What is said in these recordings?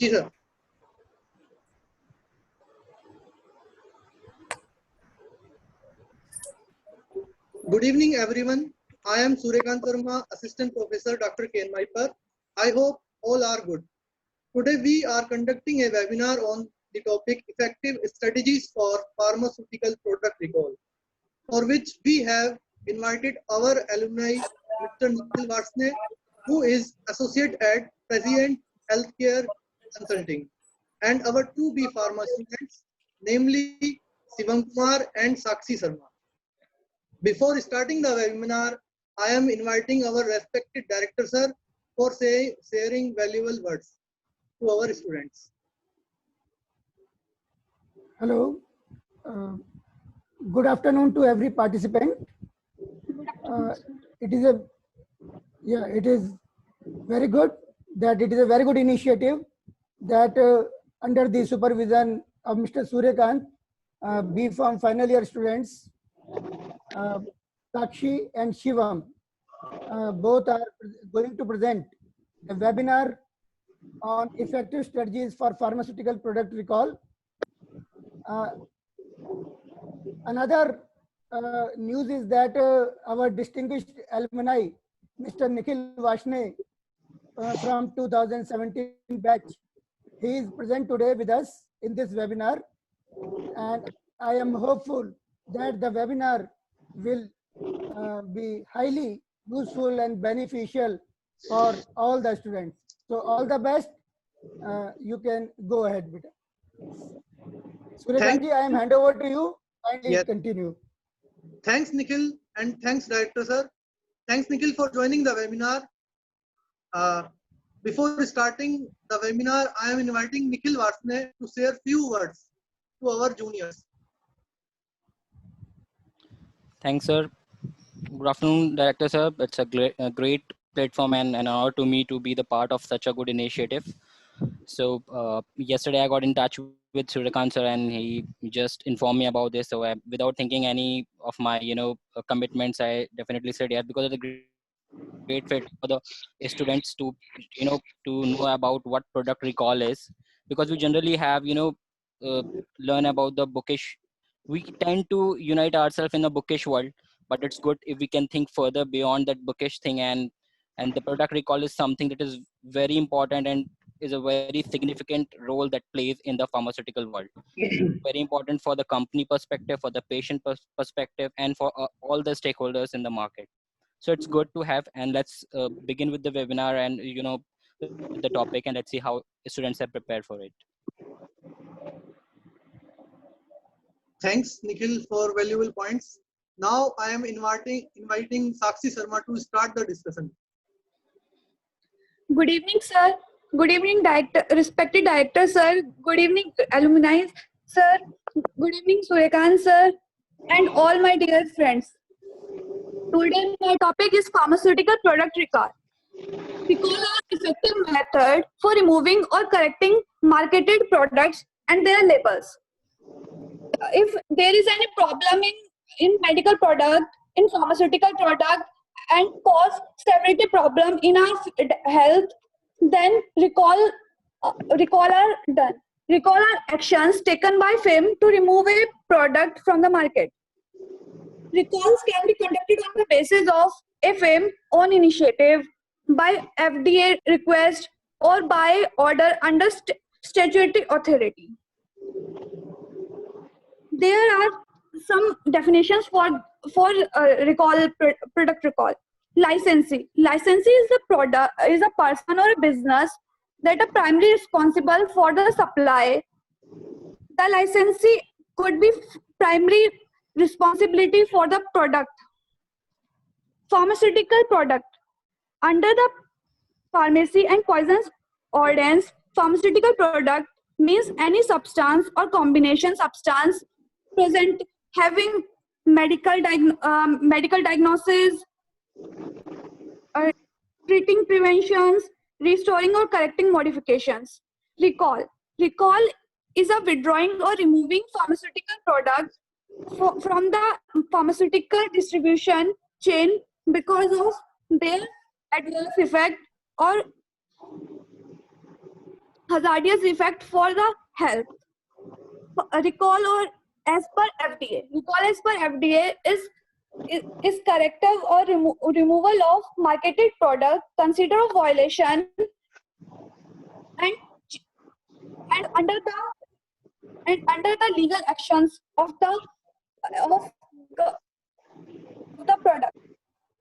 Ji sir. Good evening, everyone. I am Suryakant Verma, Assistant Professor Dr. Ken Viper. I hope all are good. Today we are conducting a webinar on the topic Effective Strategies for Pharmaceutical Product Recall, for which we have invited our alumni, Mr. Nikhil Varsne, who is Associate at President Healthcare Consulting, and our two B Pharma students, namely Shivam Kumar and Sakshi Sharma. Before starting the webinar, I am inviting our respected director sir for sharing valuable words to our students. Hello. Good afternoon to every participant. It is very good that it is a very good initiative that under the supervision of Mr. Suryakant, B Farm final year students, Sakshi and Shivam, both are going to present a webinar on effective strategies for pharmaceutical product recall. Another news is that our distinguished alumni, Mr. Nikhil Varsne, from 2017 batch, he is present today with us in this webinar, and I am hopeful that the webinar will be highly useful and beneficial for all the students. So all the best. You can go ahead, Beta. Suryakant ji, I am hand over to you. Kindly Yes. continue. Thanks, Nikhil, and thanks, Director Sir. Thanks, Nikhil, for joining the webinar. Before starting the webinar, I am inviting Nikhil Varsne to share few words to our juniors. Thanks, sir. Good afternoon, Director Sir. It's a great platform and an honor to me to be the part of such a good initiative. So yesterday I got in touch with Suryakant sir and he just informed me about this. So without thinking any of my commitments, I definitely said yes, because of the great fit for the students to to know about what product recall is, because we generally have learn about the bookish. We tend to unite ourselves in a bookish world, but it's good if we can think further beyond that bookish thing, and the product recall is something that is very important and is a very significant role that plays in the pharmaceutical world. Very important for the company perspective, for the patient perspective, and for all the stakeholders in the market. So it's good to have, and let's begin with the webinar and the topic, and let's see how students are prepared for it. Thanks, Nikhil, for valuable points. Now I am inviting Sakshi Sharma to start the discussion. Good evening, sir. Good evening, respected director, sir. Good evening, alumni, sir. Good evening, Suryakant, sir, and all my dear friends. Today, my topic is pharmaceutical product recall. Recall is an effective method for removing or correcting marketed products and their labels. If there is any problem in medical product, in pharmaceutical product, and cause severity problem in our health, then recall are done. Recall are actions taken by FIM to remove a product from the market. Recalls can be conducted on the basis of a FIM own initiative, by FDA request, or by order under statutory authority. There are some definitions for product recall. Licensee is a person or a business that are primarily responsible for the supply. The licensee could be primary responsibility for the product. Pharmaceutical product under the Pharmacy and Poisons Ordinance. Pharmaceutical product means any substance or combination substance present having medical diagnosis, treating preventions, restoring or correcting modifications. Recall is a withdrawing or removing pharmaceutical product from the pharmaceutical distribution chain because of their adverse effect or hazardous effect for the health. Recall or as per FDA. Recall as per FDA is corrective or removal of marketed product considered a violation and under the legal actions of the product.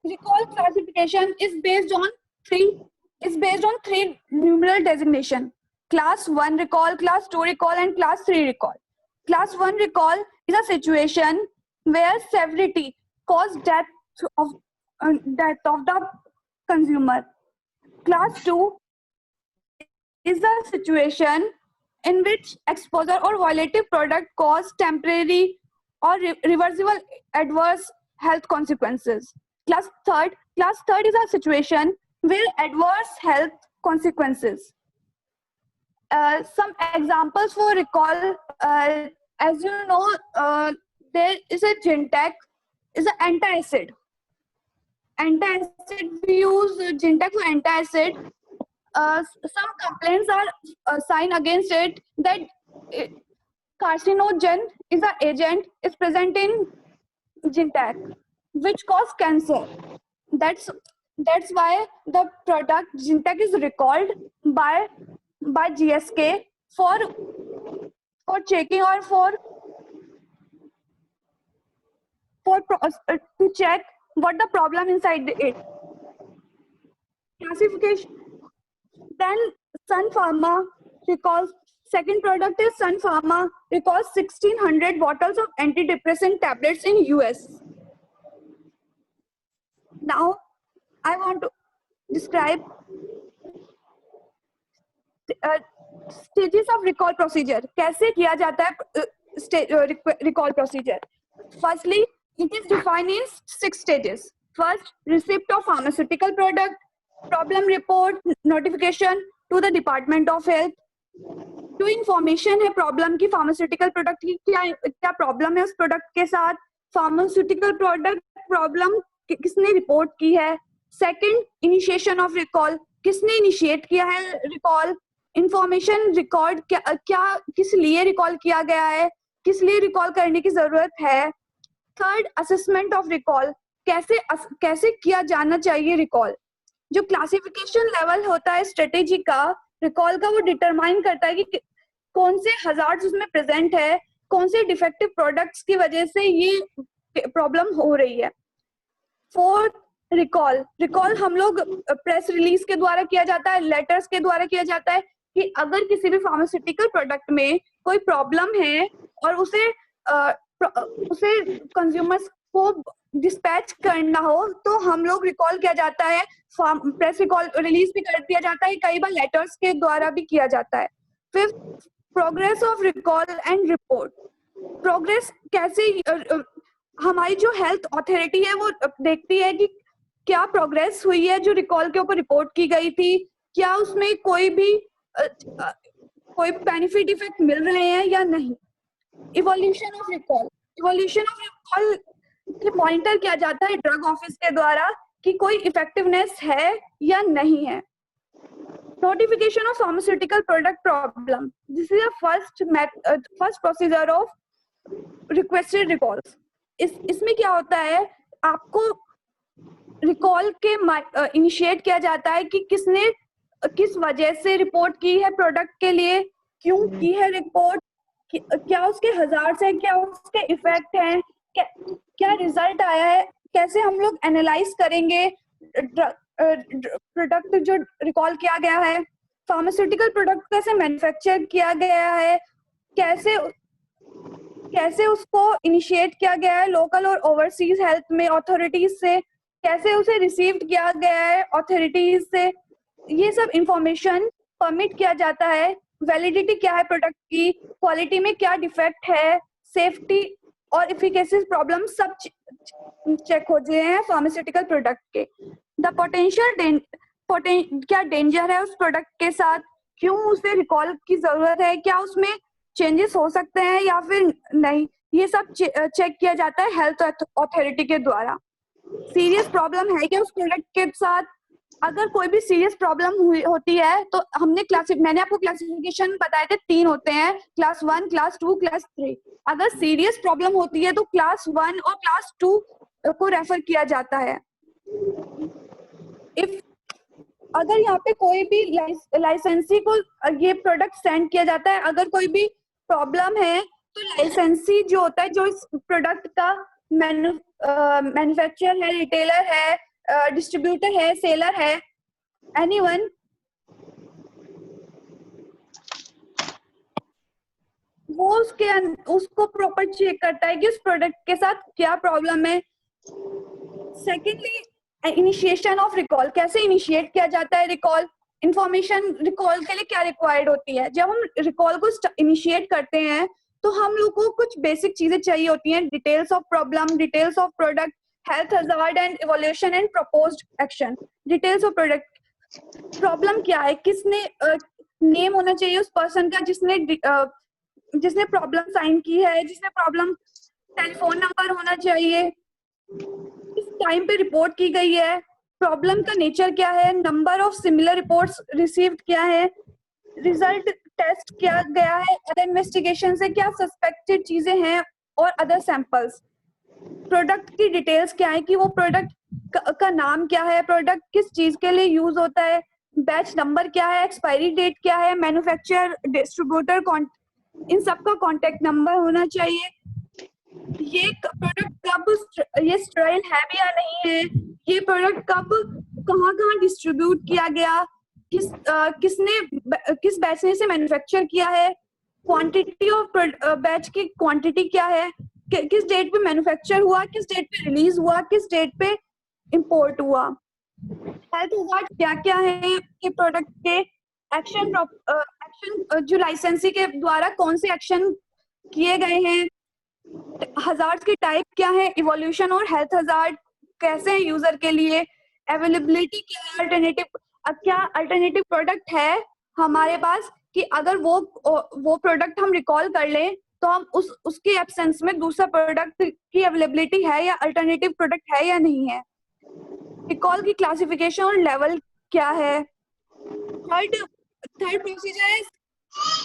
Recall classification is based on three numeral designation: class 1 recall, class 2 recall, and class 3 recall. Class 1 recall is a situation where severity caused death of the consumer. Class 2 is a situation in which exposure or violative product caused temporary or reversible adverse health consequences. Class third is a situation where adverse health consequences. Some examples for recall, as you know, there is a Gintec, is an antacid. We use Gintec for antacid. Some complaints are signed against it that carcinogen is an agent is present in Gintec, which cause cancer. That's why the product Gintec is recalled by GSK for checking or to check what the problem inside it. Classification. Then Sun Pharma recalls, second product is Sun Pharma recalls 1600 bottles of antidepressant tablets in US. Now I want to describe stages of recall procedure. कैसे किया जाता है recall procedure? Firstly, it is defined in 6 stages. First, receipt of pharmaceutical product, problem report, notification to the Department of Health. जो information है problem की pharmaceutical product की क्या problem है उस product के साथ, pharmaceutical product problem किसने report की है. Second, initiation of recall, किसने initiate किया है recall, information record क्या किस लिए recall किया गया है, किस लिए recall करने की जरूरत है. Third, assessment of recall, कैसे किया जाना चाहिए recall. जो क्लासिफिकेशन लेवल होता है स्ट्रेटेजी का रिकॉल का, वो डिटरमाइन करता है कि कौन से हजार्ड्स उसमें प्रेजेंट है, कौन से डिफेक्टिव प्रोडक्ट्स की वजह से ये प्रॉब्लम हो रही है. फोर्थ, रिकॉल हम लोग प्रेस रिलीज के द्वारा किया जाता है, लेटर्स के द्वारा किया जाता है कि अगर किसी भी फार्मास्यूटिकल प्रोडक्ट में कोई प्रॉब्लम है और उसे कंज्यूमर्स को डिस्पैच करना हो तो हम लोग रिकॉल किया जाता है. प्रेस रिकॉल रिलीज भी कर दिया जाता है, कई बार लेटर्स के द्वारा भी किया जाता है. Fifth, progress of recall and report. Progress कैसे हमारी जो हेल्थ अथॉरिटी है वो देखती है कि क्या प्रोग्रेस हुई है जो रिकॉल के ऊपर रिपोर्ट की गई थी, क्या उसमें कोई बेनिफिट इफेक्ट मिल रहे हैं या नहीं. इवोल्यूशन ऑफ रिकॉल मॉनिटर किया जाता है ड्रग ऑफिस के द्वारा कि कोई इफेक्टिवनेस है या नहीं है. Notification of pharmaceutical product problem, this is first procedure of requested recalls. इसमें क्या होता है, आपको रिकॉल के इनिशिएट किया जाता है कि किसने किस वजह से रिपोर्ट की है प्रोडक्ट के लिए, क्यों की है रिपोर्ट, क्या उसके हजार्ड्स हैं, क्या उसके इफेक्ट हैं, क्या रिजल्ट आया है, कैसे हम लोग एनालाइज करेंगे प्रोडक्ट जो रिकॉल किया गया है, फार्मास्यूटिकल प्रोडक्ट कैसे मैन्युफैक्चर किया गया है, कैसे उसको इनिशिएट किया गया है लोकल और ओवरसीज हेल्थ में अथॉरिटीज से, कैसे उसे रिसीव किया गया है अथॉरिटीज से. ये सब इंफॉर्मेशन परमिट किया जाता है. वैलिडिटी क्या है प्रोडक्ट की, क्वालिटी में क्या डिफेक्ट है, सेफ्टी और इफिकेसी प्रॉब्लम सब चेक हो गए हैं फार्मास्यूटिकल प्रोडक्ट के. द पोटेंशियल क्या डेंजर है उस प्रोडक्ट के साथ, क्यों उसे रिकॉल की जरूरत है, क्या उसमें चेंजेस हो सकते हैं या फिर नहीं, ये सब चेक किया जाता है हेल्थ अथॉरिटी के द्वारा. सीरियस प्रॉब्लम है क्या उस प्रोडक्ट के साथ, अगर कोई भी सीरियस प्रॉब्लम होती है तो मैंने आपको क्लासिफिकेशन बताए थे, 3 होते हैं, क्लास 1, क्लास 2, क्लास 3। अगर सीरियस प्रॉब्लम होती है तो क्लास 1 और क्लास 2 को रेफर किया जाता है। अगर यहाँ पे कोई भी लाइसेंसी को ये प्रोडक्ट सेंड किया जाता है, अगर कोई भी प्रॉब्लम है तो लाइसेंसी जो होता है, जो इस प्रोडक्ट का मैन्युफैक्चरर है, रिटेलर है, डिस्ट्रीब्यूटर है, सेलर है, एनीवन, वो उसको प्रॉपर चेक करता है कि उस प्रोडक्ट के साथ क्या प्रॉब्लम है। सेकेंडली, इनिशिएशन ऑफ रिकॉल, कैसे इनिशिएट किया जाता है रिकॉल, इंफॉर्मेशन रिकॉल के लिए क्या रिक्वायर्ड होती है। जब हम रिकॉल को इनिशिएट करते हैं तो हम लोग को कुछ बेसिक चीजें चाहिए होती हैं, details of problem, details of product, health hazard and evolution and proposed action. Details of product, problem क्या है, किसने नेम होना चाहिए उस पर्सन का जिसने प्रॉब्लम साइन की है, जिसने प्रॉब्लम, टेलीफोन नंबर होना चाहिए, किस टाइम पे रिपोर्ट की गई है, प्रॉब्लम का नेचर क्या है, number of similar reports received क्या है, रिजल्ट टेस्ट किया गया है, अदर इन्वेस्टिगेशन से क्या सस्पेक्टेड चीजें हैं, और अदर सैंपल्स। प्रोडक्ट की डिटेल्स क्या है कि वो प्रोडक्ट का नाम क्या है, प्रोडक्ट किस चीज के लिए यूज होता है, बैच नंबर क्या है, एक्सपायरी डेट क्या है, मैन्युफैक्चरर, डिस्ट्रीब्यूटर, इन सब का कॉन्टेक्ट नंबर होना चाहिए। ये प्रोडक्ट कब ये स्टेराइल है भी या नहीं है, ये प्रोडक्ट कब कहाँ डिस्ट्रीब्यूट किया गया, किस बैच ने इसे मैन्युफैक्चर किया है, क्वांटिटी ऑफ बैच की क्वांटिटी क्या है, किस डेट पे मैन्युफैक्चर हुआ, किस डेट पे रिलीज हुआ, किस डेट पे इंपोर्ट हुआ। हेल्थ हजार्ड क्या क्या है कि प्रोडक्ट के एक्शन जो लाइसेंसी के द्वारा कौन से एक्शन किए गए हैं, हजार्ड के टाइप क्या है, इवोल्यूशन और हेल्थ हजार्ड कैसे हैं यूजर के लिए, अवेलेबिलिटी क्या है, अल्टरनेटिव प्रोडक्ट है हमारे पास कि अगर वो प्रोडक्ट हम रिकॉल कर लें तो हम उसके एब्सेंस में दूसरा प्रोडक्ट की अवेलेबिलिटी है या अल्टरनेटिव प्रोडक्ट है या नहीं है। रिकॉल की क्लासिफिकेशन और लेवल क्या है। थर्ड प्रोसीजर है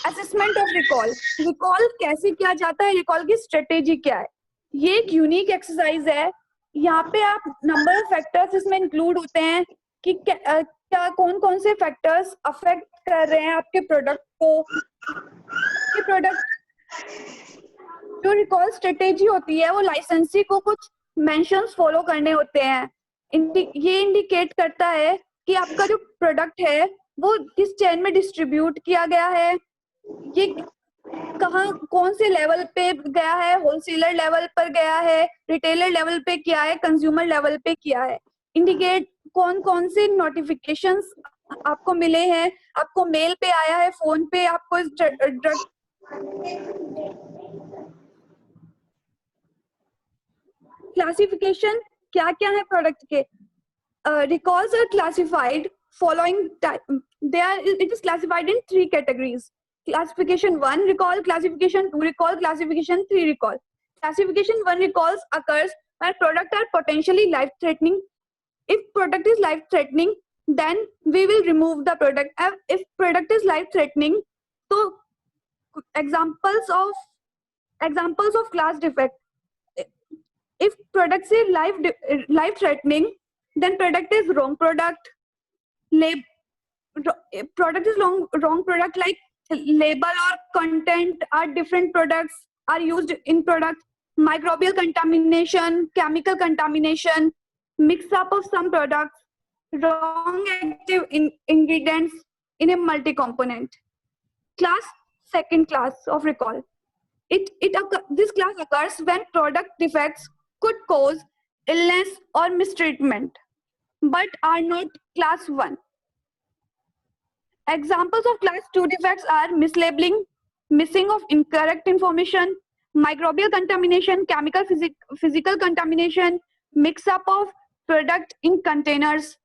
असेसमेंट ऑफ रिकॉल। रिकॉल कैसे किया जाता है, रिकॉल की स्ट्रेटेजी क्या है। ये एक यूनिक एक्सरसाइज है। यहाँ पे आप नंबर ऑफ फैक्टर्स इसमें इंक्लूड होते हैं कि क्या कौन कौन से फैक्टर्स अफेक्ट कर रहे हैं आपके प्रोडक्ट को। ये प्रोडक्ट जो रिकॉल स्ट्रेटेजी होती है वो लाइसेंसी को कुछ मेंशंस फॉलो करने होते हैं। ये इंडिकेट करता है कि आपका जो प्रोडक्ट है वो किस चेन में डिस्ट्रीब्यूट किया गया है, ये कहाँ कौन से लेवल पे गया है, होलसेलर लेवल पर गया है, रिटेलर लेवल पे किया है, कंज्यूमर लेवल पे किया है। इंडिकेट कौन कौन से नोटिफिकेशंस आपको मिले हैं, आपको मेल पे आया है, फोन पे आपको इस ड्रग क्लासिफिकेशन क्या क्या है प्रोडक्ट के। Recalls are classified following it is classified in 3 categories: classification 1 recall, classification 2 recall, classification 3 recall. Classification 1 recalls occurs when product are potentially life threatening. If product is life threatening, then we will remove the product. If product is life threatening, so examples of class defect. If product is life threatening, then product is wrong product. Product is wrong product, like label or content are different products are used in product. Microbial contamination, chemical contamination, mix up of some products, wrong active ingredients in a multi-component. Second class of recall. This class occurs when product defects could cause illness or mistreatment, but are not class 1. Examples of class 2 defects are mislabeling, missing of incorrect information, microbial contamination, chemical physical contamination, mix up of product in containers,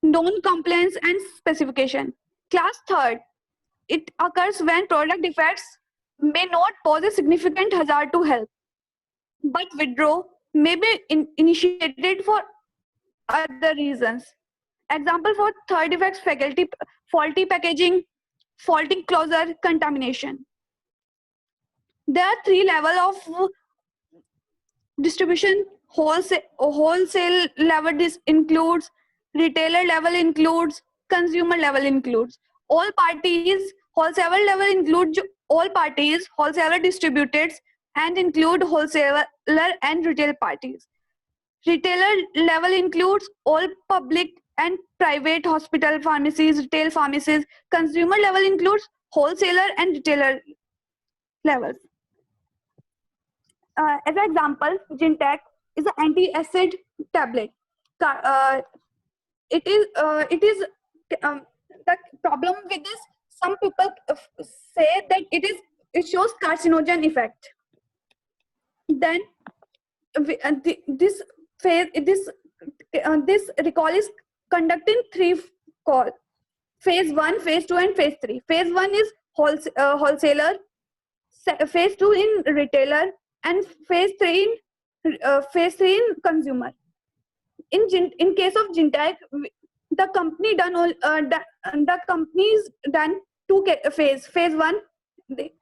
non-compliance and specification. Class 3rd, it occurs when product defects may not pose a significant hazard to health, but withdrawal may be initiated for other reasons. Example for third defects, faulty packaging, faulty closure, contamination. There are three levels of distribution. Wholesale level includes, retailer level includes, consumer level includes. All parties, wholesaler level includes all parties, wholesaler distributors, and include wholesaler and retail parties. Retailer level includes all public and private hospital pharmacies, retail pharmacies. Consumer level includes wholesaler and retailer levels. As an example, Gintec is an anti-acid tablet. It is the problem with this. Some people say that it shows carcinogen effect. Then this recall is conducted in three calls: phase 1, phase 2, and phase 3. Phase 1 is wholesaler, phase 2 in retailer, and phase 3 in consumer. In case of Gintec, the company is done two phase. Phase 1, they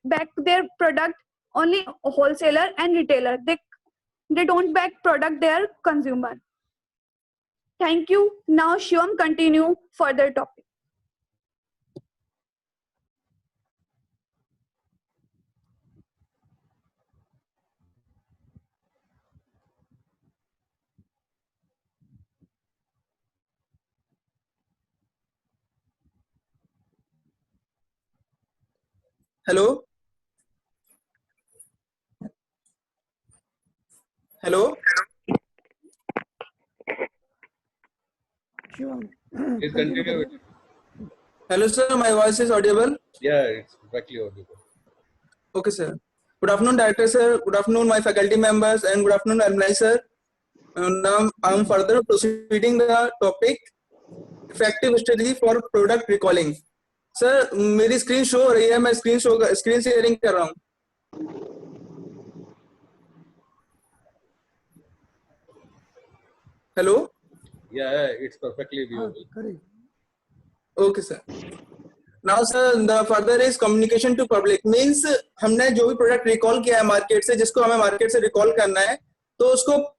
back their product only wholesaler and retailer. They don't back product their consumer. Thank you. Now Shivam continue further topic. Hello. Hello. Shivam. Please continue with it. Hello, sir. My voice is audible. Yeah, it's perfectly audible. Okay, sir. Good afternoon, director sir. Good afternoon, my faculty members, and good afternoon, alumni sir. Now I'm further proceeding the topic effective strategy for product recalling. Sir मेरी screen show हो रही है, मैं screen sharing कर रहा हूँ. Hello. Yeah, it's perfectly viewable. Okay, sir. Now, sir, the further is communication to public. Means हमने जो भी प्रोडक्ट रिकॉल किया है मार्केट से, जिसको हमें मार्केट से रिकॉल करना है, तो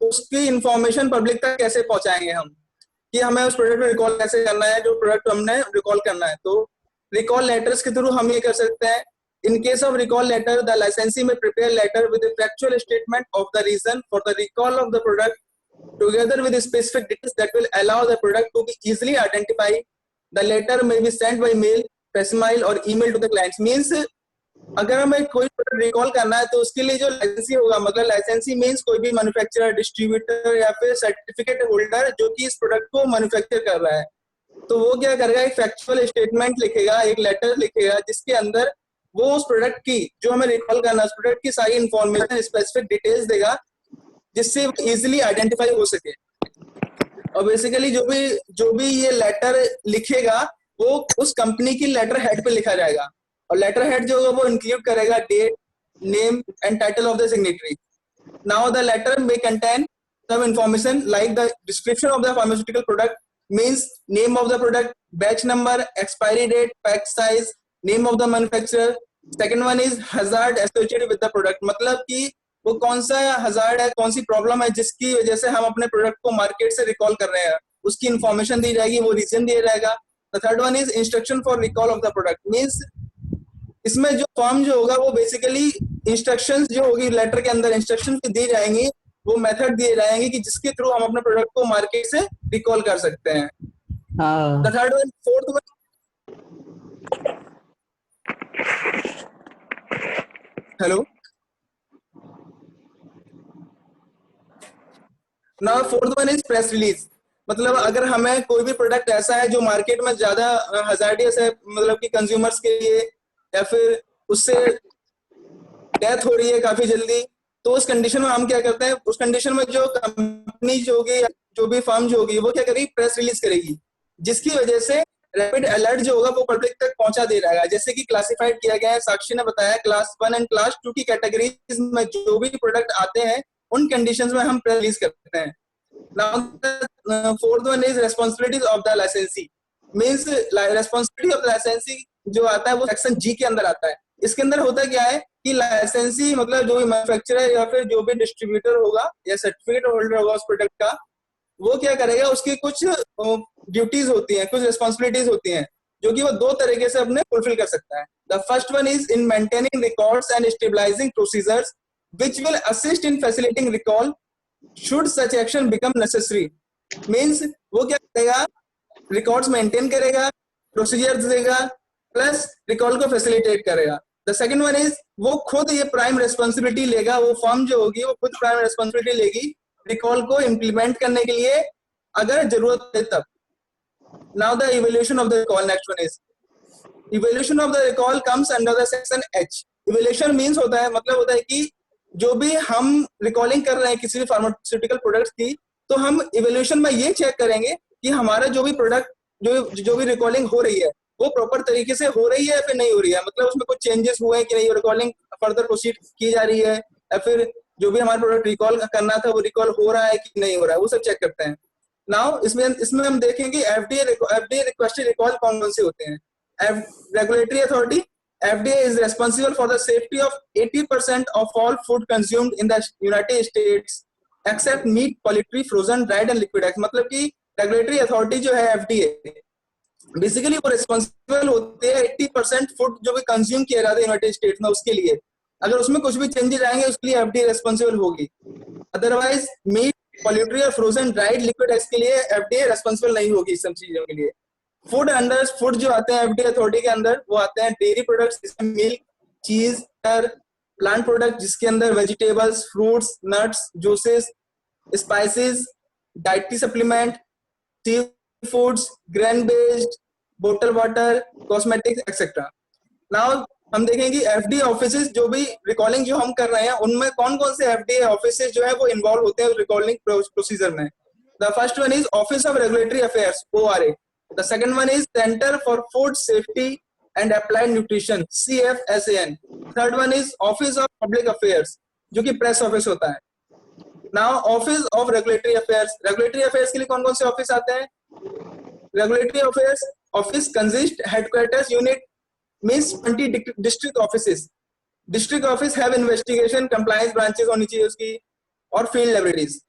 उसकी इंफॉर्मेशन पब्लिक तक कैसे पहुंचाएंगे हम, कि हमें उस प्रोडक्ट को रिकॉल कैसे करना है, जो प्रोडक्ट हमने रिकॉल करना है. तो रिकॉल लेटर्स के थ्रू हम ये कर सकते हैं. In case of recall letter, the licensee may prepare letter with a factual statement of the reason for the recall of the product, together with specific details that will allow the product to be easily identified. The letter may be sent by mail, facsimile or email to the clients. Means अगर हमें कोई product recall करना है तो उसके लिए जो लाइसेंसी होगा, मतलब लाइसेंसी मींस कोई भी मैन्युफैक्चरर, डिस्ट्रीब्यूटर या फिर सर्टिफिकेट होल्डर जो कि इस प्रोडक्ट को मैन्युफैक्चर कर रहा है, तो वो क्या करेगा, एक फैक्चुअल स्टेटमेंट लिखेगा, एक लेटर लिखेगा, जिसके अंदर वो उस प्रोडक्ट की, जो हमें रिकॉल करना है, उस प्रोडक्ट की सारी इंफॉर्मेशन, स्पेसिफिक डिटेल्स देगा, जिससे इजीली आइडेंटिफाई हो सके. और बेसिकली जो भी ये लेटर लिखेगा वो उस कंपनी की लेटर हेड पे लिखा जाएगा, और लेटर हेड जो होगा वो इंक्लूड करेगा date, name and title of the signatory. Now the letter may contain some information like the description of the pharmaceutical product, means name of the product, batch number, expiry date, pack size, name of the manufacturer. Second one is hazard associated with the product, मतलब कि वो कौन सा hazard है, कौन सी problem है जिसकी वजह से हम अपने प्रोडक्ट को मार्केट से रिकॉल कर रहे हैं, उसकी इंफॉर्मेशन दी जाएगी, वो रीजन दिया जाएगा. The third one is instruction for recall of the product. Means इसमें जो फॉर्म जो होगा वो बेसिकली इंस्ट्रक्शंस जो होगी, लेटर के अंदर इंस्ट्रक्शंस दी जाएंगी, वो मेथड दिए जाएंगे कि जिसके थ्रू हम अपने प्रोडक्ट को मार्केट से रिकॉल कर सकते हैं. The third one, fourth one, hello. Now fourth one is press release. मतलब अगर हमें कोई भी प्रोडक्ट ऐसा है जो मार्केट में ज्यादा हजार्डियस है, मतलब कि कंज्यूमर्स के लिए, या फिर उससे डेथ हो रही है काफी जल्दी, तो उस कंडीशन में हम क्या करते हैं, उस कंडीशन में जो कंपनी जो होगी, जो भी फर्म जो होगी, वो क्या करेगी, प्रेस रिलीज करेगी, जिसकी वजह से रैपिड अलर्ट जो होगा वो पब्लिक तक पहुंचा दे रहेगा. जैसे कि क्लासिफाइड किया गया है, साक्षी ने बताया, क्लास 1 एंड क्लास 2 की कैटेगरीज में जो भी प्रोडक्ट आते हैं उन कंडीशंस में हम प्रेस रिलीज करते हैं. Now the fourth one is responsibilities of the licensee. Means responsibility of the licensee जो आता है वो सेक्शन जी के अंदर आता है. इसके अंदर होता क्या है कि लाइसेंसी मतलब जो भी मैन्युफैक्चरर या फिर जो भी डिस्ट्रीब्यूटर होगा या सर्टिफिकेट होल्डर होगा उस प्रोडक्ट का, वो क्या करेगा, उसकी कुछ ड्यूटीज होती हैं, कुछ रिस्पॉन्सिबिलिटीज होती हैं जो कि वो दो तरीके से अपने फुलफिल कर सकता है. The first one is in maintaining records and stabilising procedures which will assist in facilitating recall should such action become necessary. Means वो क्या करेगा, रिकॉर्ड्स मेंटेन करेगा, प्रोसीजर्स देगा, प्लस रिकॉल को फैसिलिटेट करेगा. द सेकंड वन इज वो खुद ये प्राइम रेस्पॉन्सिबिलिटी लेगा, वो फर्म जो होगी वो खुद प्राइम रेस्पॉन्सिबिलिटी लेगी रिकॉल को इम्प्लीमेंट करने के लिए अगर जरूरत है तब. Now the evaluation of the recall. Next one is evaluation of the recall comes under the section H. Evaluation means होता है, मतलब होता है कि जो भी हम रिकॉलिंग कर रहे हैं किसी भी फार्मास्यूटिकल प्रोडक्ट्स की, तो हम इवैल्यूएशन में ये चेक करेंगे कि हमारा जो भी प्रोडक्ट जो भी रिकॉलिंग हो रही है वो प्रॉपर तरीके से हो रही है या फिर नहीं हो रही है, मतलब उसमें कुछ चेंजेस हुए हैं कि नहीं, रिकॉलिंग फर्दर प्रोसीड की जा रही है, या फिर जो भी हमारा प्रोडक्ट रिकॉल करना था वो रिकॉल हो रहा है कि नहीं हो रहा है, वो सब चेक करते हैं. नाउ इसमें हम देखेंगे एफडीए रिक्वेस्टेड रिकॉल कौन कौन से होते हैं. Regulatory authority. FDA is responsible for the safety of 80% of all food consumed in the United States except meat, poultry, frozen, dried and liquid eggs. मतलब कि रेगुलेटरी अथॉरिटी जो है FDA, बेसिकली वो रिस्पॉन्सिबल होते हैं 80% फूड जो भी consume किया जाता है यूनाइटेड स्टेट्स में, उसके लिए अगर उसमें कुछ भी चेंजेस आएंगे उसके लिए FDA रिस्पॉन्सिबल होगी. अदरवाइज मीट, पोल्ट्री और फ्रोजन, ड्राइड, लिक्विड एग्स के लिए FDA रिस्पॉन्सिबल नहीं होगी इस सब चीजों के लिए. फूड जो आते हैं FDA अथॉरिटी के अंदर वो आते हैं डेयरी प्रोडक्ट्स जिसमें मिल्क, चीज, प्लांट प्रोडक्ट जिसके अंदर vegetables, fruits, nuts, juices, spices, dietary supplement, sea foods, grain based, bottle water, cosmetics etcetera. Now हम देखेंगे FDA ऑफिसेज जो भी रिकॉलिंग जो हम कर रहे हैं उनमें कौन कौन से FDA ऑफिसेज जो है वो इन्वॉल्व होते हैं रिकॉलिंग प्रोसीजर में. The first one is office of regulatory affairs ORA. The second one is Center for Food Safety and Applied Nutrition CFSAN. Third one is Office of Public Affairs जो कि press office होता है. Now Office of Regulatory Affairs. Regulatory Affairs के लिए कौन कौन से office आते हैं? Regulatory Affairs office consist headquarters unit means 20 district offices. District office have investigation compliance branches होनी चाहिए उसकी और field laboratories.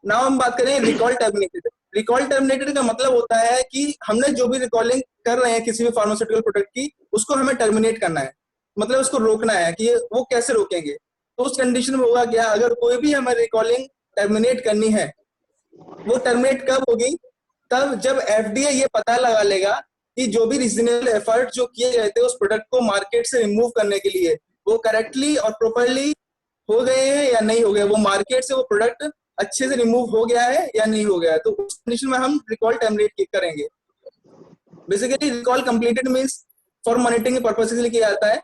Now हम बात करें रिकॉल टर्मिनेटेड. रिकॉल टर्मिनेटेड का मतलब होता है कि हमने जो भी रिकॉलिंग कर रहे हैं किसी भी फार्मास्यूटिकल प्रोडक्ट की उसको हमें टर्मिनेट करना है, मतलब उसको रोकना है. कि वो कैसे रोकेंगे, तो उस कंडीशन में होगा क्या, अगर कोई भी हमें रिकॉलिंग टर्मिनेट करनी है वो टर्मिनेट कब होगी, तब जब FDA ये पता लगा लेगा कि जो भी रीजनेबल एफर्ट जो किए गए थे उस प्रोडक्ट को मार्केट से रिमूव करने के लिए वो करेक्टली और प्रॉपरली हो गए हैं या नहीं हो गए, वो मार्केट से वो प्रोडक्ट अच्छे से रिमूव हो गया है या नहीं हो गया है, तो उस कंडीशन में हम रिकॉल टर्मिनेट करेंगे. Basically recall completed means for monitoring purposes के लिए किया जाता है.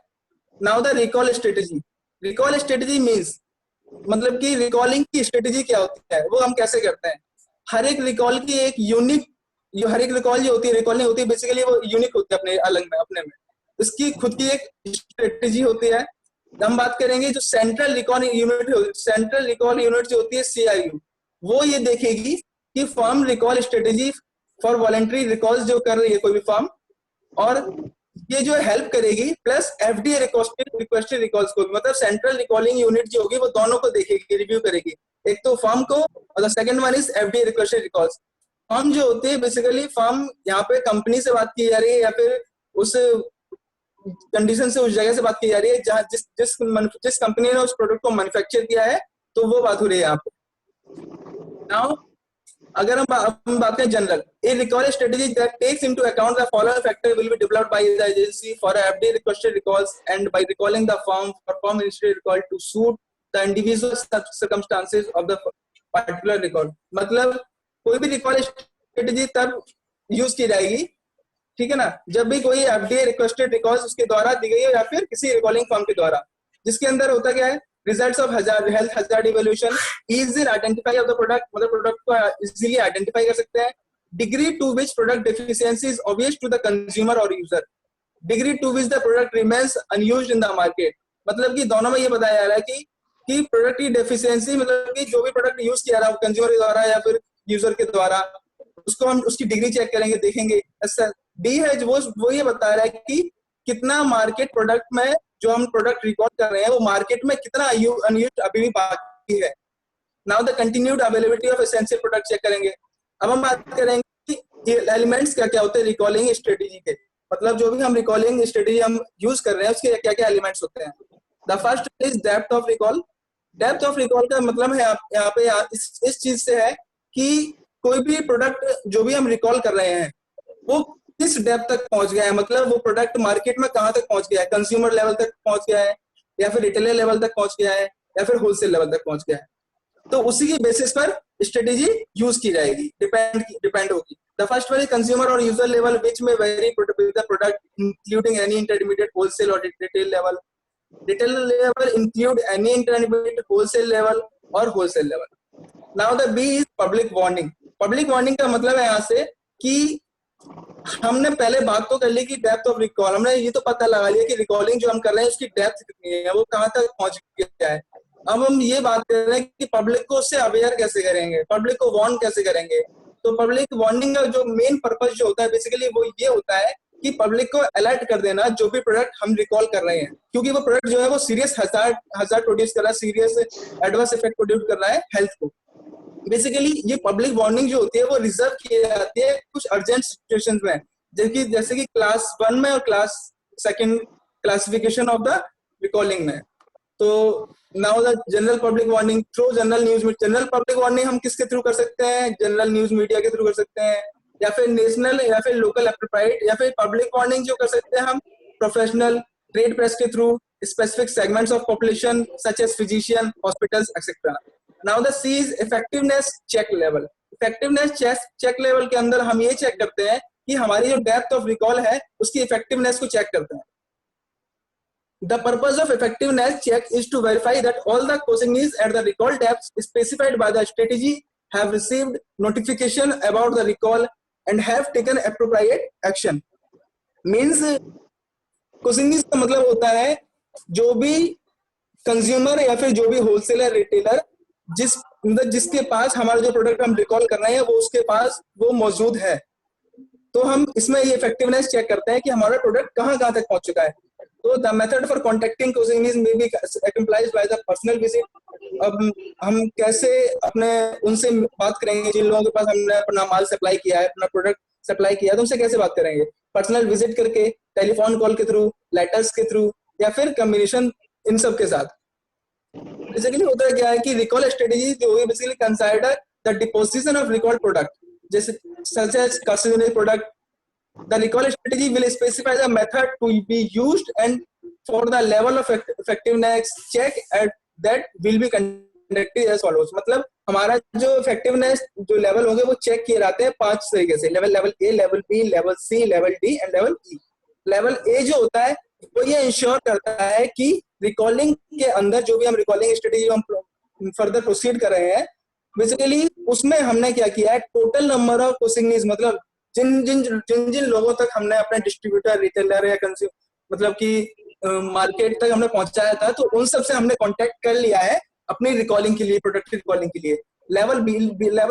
Now the recall strategy. Recall strategy means मतलब कि रिकॉलिंग की स्ट्रेटेजी क्या होती है, वो हम कैसे करते हैं. हर एक रिकॉल की एक यूनिक, जो हर एक रिकॉल जो होती है रिकॉलिंग होती है बेसिकली वो यूनिक होती है अपने अलग में, अपने में उसकी खुद की एक स्ट्रेटेजी होती है. हम बात करेंगे जो सेंट्रल रिकॉल यूनिट जो होती है CRU, वो ये देखेगी कि firm recall strategy for voluntary recalls जो कर रही है कोई भी फर्म, और ये जो हेल्प करेगी प्लस FDA रिक्वेस्टेड रिकॉल्स को, मतलब सेंट्रल रिकॉलिंग यूनिट जो होगी वो दोनों को देखेगी, रिव्यू करेगी, एक तो फर्म को और the second one is FDA requested recalls. Firm जो होती है बेसिकली फर्म यहाँ पे कंपनी से बात की जा रही है या फिर उस कंडीशन से उस जगह से बात की जा रही है जहाँ जिस कंपनी ने उस प्रोडक्ट को मैन्युफैक्चर किया है, तो वो बात हो रही है यहाँ पे. नाउ अगर हम बात करें general, a recall strategy that takes into account the following factor will be developed by the agency for FDA requested recalls and by recalling the firm for firm initiated recall to suit the individual circumstances of the particular recall. मतलब कोई भी recall strategy तब use की जाएगी, ठीक है ना, जब भी कोई FDA रिक्वेस्टेड रिकॉल्स उसके द्वारा दी गई है या फिर किसी रिकॉलिंग फर्म के द्वारा, जिसके अंदर होता क्या है, results of health hazard evaluation, easy identify of the product, मतलब प्रोडक्ट को इजीली आइडेंटिफाई कर सकते हैं. Degree to which product deficiency is obvious to the consumer और user, degree to which the product remains unused in the market. मतलब कि दोनों में ये बताया जा रहा है कि प्रोडक्ट की डेफिशिएंसी, मतलब कि जो भी प्रोडक्ट यूज किया जा रहा है कंज्यूमर के द्वारा या फिर यूजर के द्वारा, उसको हम उसकी डिग्री चेक करेंगे, देखेंगे। डी है वो ये बता रहा है कि कितना मार्केट प्रोडक्ट में जो हम प्रोडक्ट रिकॉर्ड कर रहे हैं वो मार्केट में कितना अनयूज्ड अभी भी बाकी है। Now the continued availability of essential product check करेंगे। अब हम बात करेंगे कि एलिमेंट्स क्या क्या होते हैं रिकॉलिंग स्ट्रेटेजी के, मतलब जो भी हम रिकॉलिंग स्ट्रेटेजी हम यूज कर रहे हैं उसके क्या क्या एलिमेंट्स होते हैं। The first is depth of recall. Depth of recall का मतलब है यहाँ पे इस चीज से है कि कोई भी प्रोडक्ट जो भी हम रिकॉल कर रहे हैं वो किस डेप्थ तक पहुंच गया है, मतलब वो प्रोडक्ट मार्केट में कहाँ तक पहुंच गया है, कंज्यूमर लेवल तक पहुंच गया है या फिर रिटेलर लेवल तक पहुंच गया है या फिर होलसेल लेवल तक पहुंच गया है। तो उसी की बेसिस पर स्ट्रेटेजी यूज की जाएगी, डिपेंड होगी। The first one is consumer और यूजर लेवल व्हिच में very with the product including any intermediate wholesale और retail level. Retail level include any intermediate wholesale level और wholesale level. Now the B is public warning. Public warning का मतलब है यहाँ से कि हमने पहले बात तो कर ली कि डेप्थ ऑफ रिकॉल, हमने ये तो पता लगा लिया कि रिकॉलिंग जो हम कर रहे हैं उसकी डेप्थ कितनी है, वो कहाँ तक पहुंच गया है। अब हम ये बात कर रहे हैं कि पब्लिक को उससे अवेयर कैसे करेंगे, पब्लिक को वार्न कैसे करेंगे। तो पब्लिक वार्निंग का जो मेन पर्पस जो होता है बेसिकली वो ये होता है कि पब्लिक को अलर्ट कर देना जो भी प्रोडक्ट हम रिकॉल कर रहे हैं, क्योंकि वो प्रोडक्ट जो है वो सीरियस हजार्ड प्रोड्यूस कर रहा है, सीरियस एडवर्स इफेक्ट प्रोड्यूस कर रहा है हेल्थ को। बेसिकली ये पब्लिक वार्निंग जो होती है वो रिजर्व की जाती है कुछ अर्जेंट सिचुएशंस में, जैसे कि क्लास 1 में और class 2 classification of the recalling में। तो now the general public warning through general news. General public warning हम किसके थ्रू कर सकते हैं, जनरल न्यूज मीडिया के थ्रू कर सकते हैं, या फिर नेशनल या फिर लोकल एप्रोप्राइट, या फिर पब्लिक वार्निंग जो कर सकते हैं हम प्रोफेशनल ट्रेड प्रेस के through, specific segments of population such as physician, hospitals etcetera. Now the C is effectiveness check level. Effectiveness check level के अंदर हम ये चेक करते हैं कि हमारी जो डेप्थ ऑफ रिकॉल है उसकी इफेक्टिवनेस को चेक करते हैं। The purpose of effectiveness check is to verify that all the consignees at the recall depths specified by the strategy have received notification about the recall and have taken appropriate action. Means consignees का मतलब होता है जो भी consumer या फिर जो भी होलसेलर रिटेलर जिसके पास हमारा जो प्रोडक्ट हम रिकॉल कर रहे हैं वो उसके पास वो मौजूद है, तो हम इसमें ये इफेक्टिवनेस चेक करते हैं कि हमारा प्रोडक्ट कहाँ तक पहुंच चुका है। तो the method for contacting consignees may be accompanied by the personal visit। अब हम कैसे अपने उनसे बात करेंगे जिन लोगों के पास हमने अपना माल सप्लाई किया है, अपना प्रोडक्ट सप्लाई किया है, तो उनसे कैसे बात करेंगे, पर्सनल विजिट करके, टेलीफोन कॉल के थ्रू, लेटर्स के थ्रू, या फिर कम्युनिकेशन, इन सब के साथ। बेसिकली होता है क्या है कि रिकॉल स्ट्रेटेजी जो है basically consider the deposition of recall product जैसे such as customer product. The recall strategy will specify the method to be used and for the level of effectiveness check at that will be conducted as follows। मतलब हमारा जो effectiveness जो level होंगे वो check किए जाते हैं 5 तरीके से, level A, level B, level C, level D and level E। Level A जो होता है वो ये इंश्योर करता है कि रिकॉलिंग के अंदर जो भी हम रिकॉलिंग स्ट्रेटेजी हम फर्दर प्रोसीड कर रहे हैं बेसिकली उसमें हमने क्या किया है, टोटल नंबर ऑफ consignees, मतलब जिन लोगों तक हमने अपने डिस्ट्रीब्यूटर, रिटेलर या कंज्यूमर मतलब कि मार्केट तक हमने पहुंचाया था, तो उन सब से हमने कांटेक्ट कर लिया है अपनी रिकॉलिंग के लिए, प्रोडक्ट रिकॉलिंग के लिए। लेवल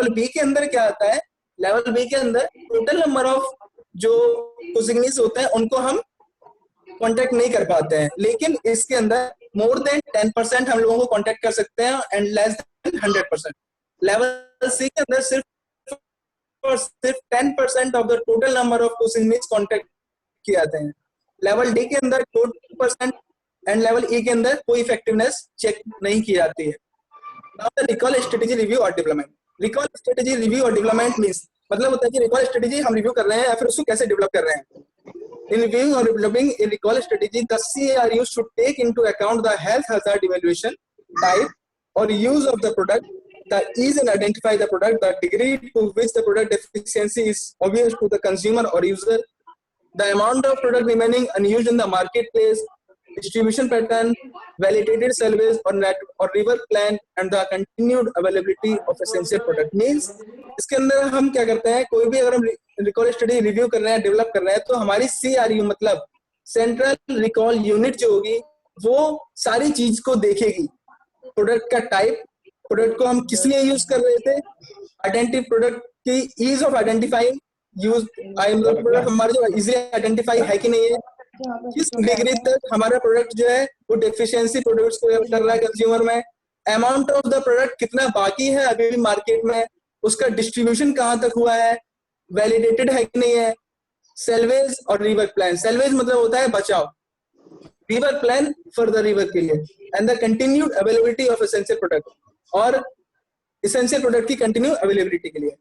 बी के अंदर क्या आता है, लेवल बी के अंदर टोटल नंबर ऑफ जो consignees होते हैं उनको हम कांटेक्ट नहीं कर पाते हैं, लेकिन इसके अंदर मोर देन 10% हम लोगों को कांटेक्ट कर सकते हैं एंड लेस देन 100%। लेवल सी के अंदर सिर्फ 10% of the total number of consignees contact किए जाते हैं। लेवल डी के अंदर 2% एंड लेवल ई के अंदर कोई इफेक्टिवनेस चेक नहीं की जाती है। Now the recall strategy review और डेवलपमेंट। रिकॉल स्ट्रेटेजी रिव्यू और डेवलपमेंट मींस मतलब होता है कि रिकॉल स्ट्रेटेजी हम रिव्यू कर रहे हैं या फिर उसको कैसे डेवलप कर रहे हैं। In reviewing or developing a recall strategy, the CRU should take into account the health hazard evaluation, type or use of the product, the ease in identify the product, the degree to which the product deficiency is obvious to the consumer or user, the amount of product remaining unused in the marketplace, distribution pattern, validated salvage or rework plan, and the continued availability of essential product। Means इसके अंदर हम क्या करते हैं, कोई भी अगर हम रिकॉल स्टडी रिव्यू कर रहे हैं, डेवलप कर रहे हैं, तो हमारी CRU मतलब सेंट्रल रिकॉल यूनिट जो होगी वो सारी चीज को देखेगी, प्रोडक्ट का टाइप, प्रोडक्ट को हम किस लिए यूज कर रहे थे, आइडेंटिटी प्रोडक्ट की ease of identifying use, product हमारा जो इजीली आइडेंटिफाई है कि नहीं है, किस डिग्री तक हमारा प्रोडक्ट जो है वो डेफिशिएंसी प्रोड्यूस कर रहा है कंज्यूमर में, अमाउंट ऑफ द प्रोडक्ट कितना बाकी है अभी भी मार्केट में, उसका डिस्ट्रीब्यूशन कहाँ तक हुआ है, वैलिडेटेड है कि नहीं है, सेल्वेज और रिवर्क प्लान। सेल्वेज मतलब होता है बचाव, rework plan for the rework के लिए, and the continued availability of essential product, और एसेंशियल प्रोडक्ट की कंटिन्यू अवेलेबिलिटी के लिए।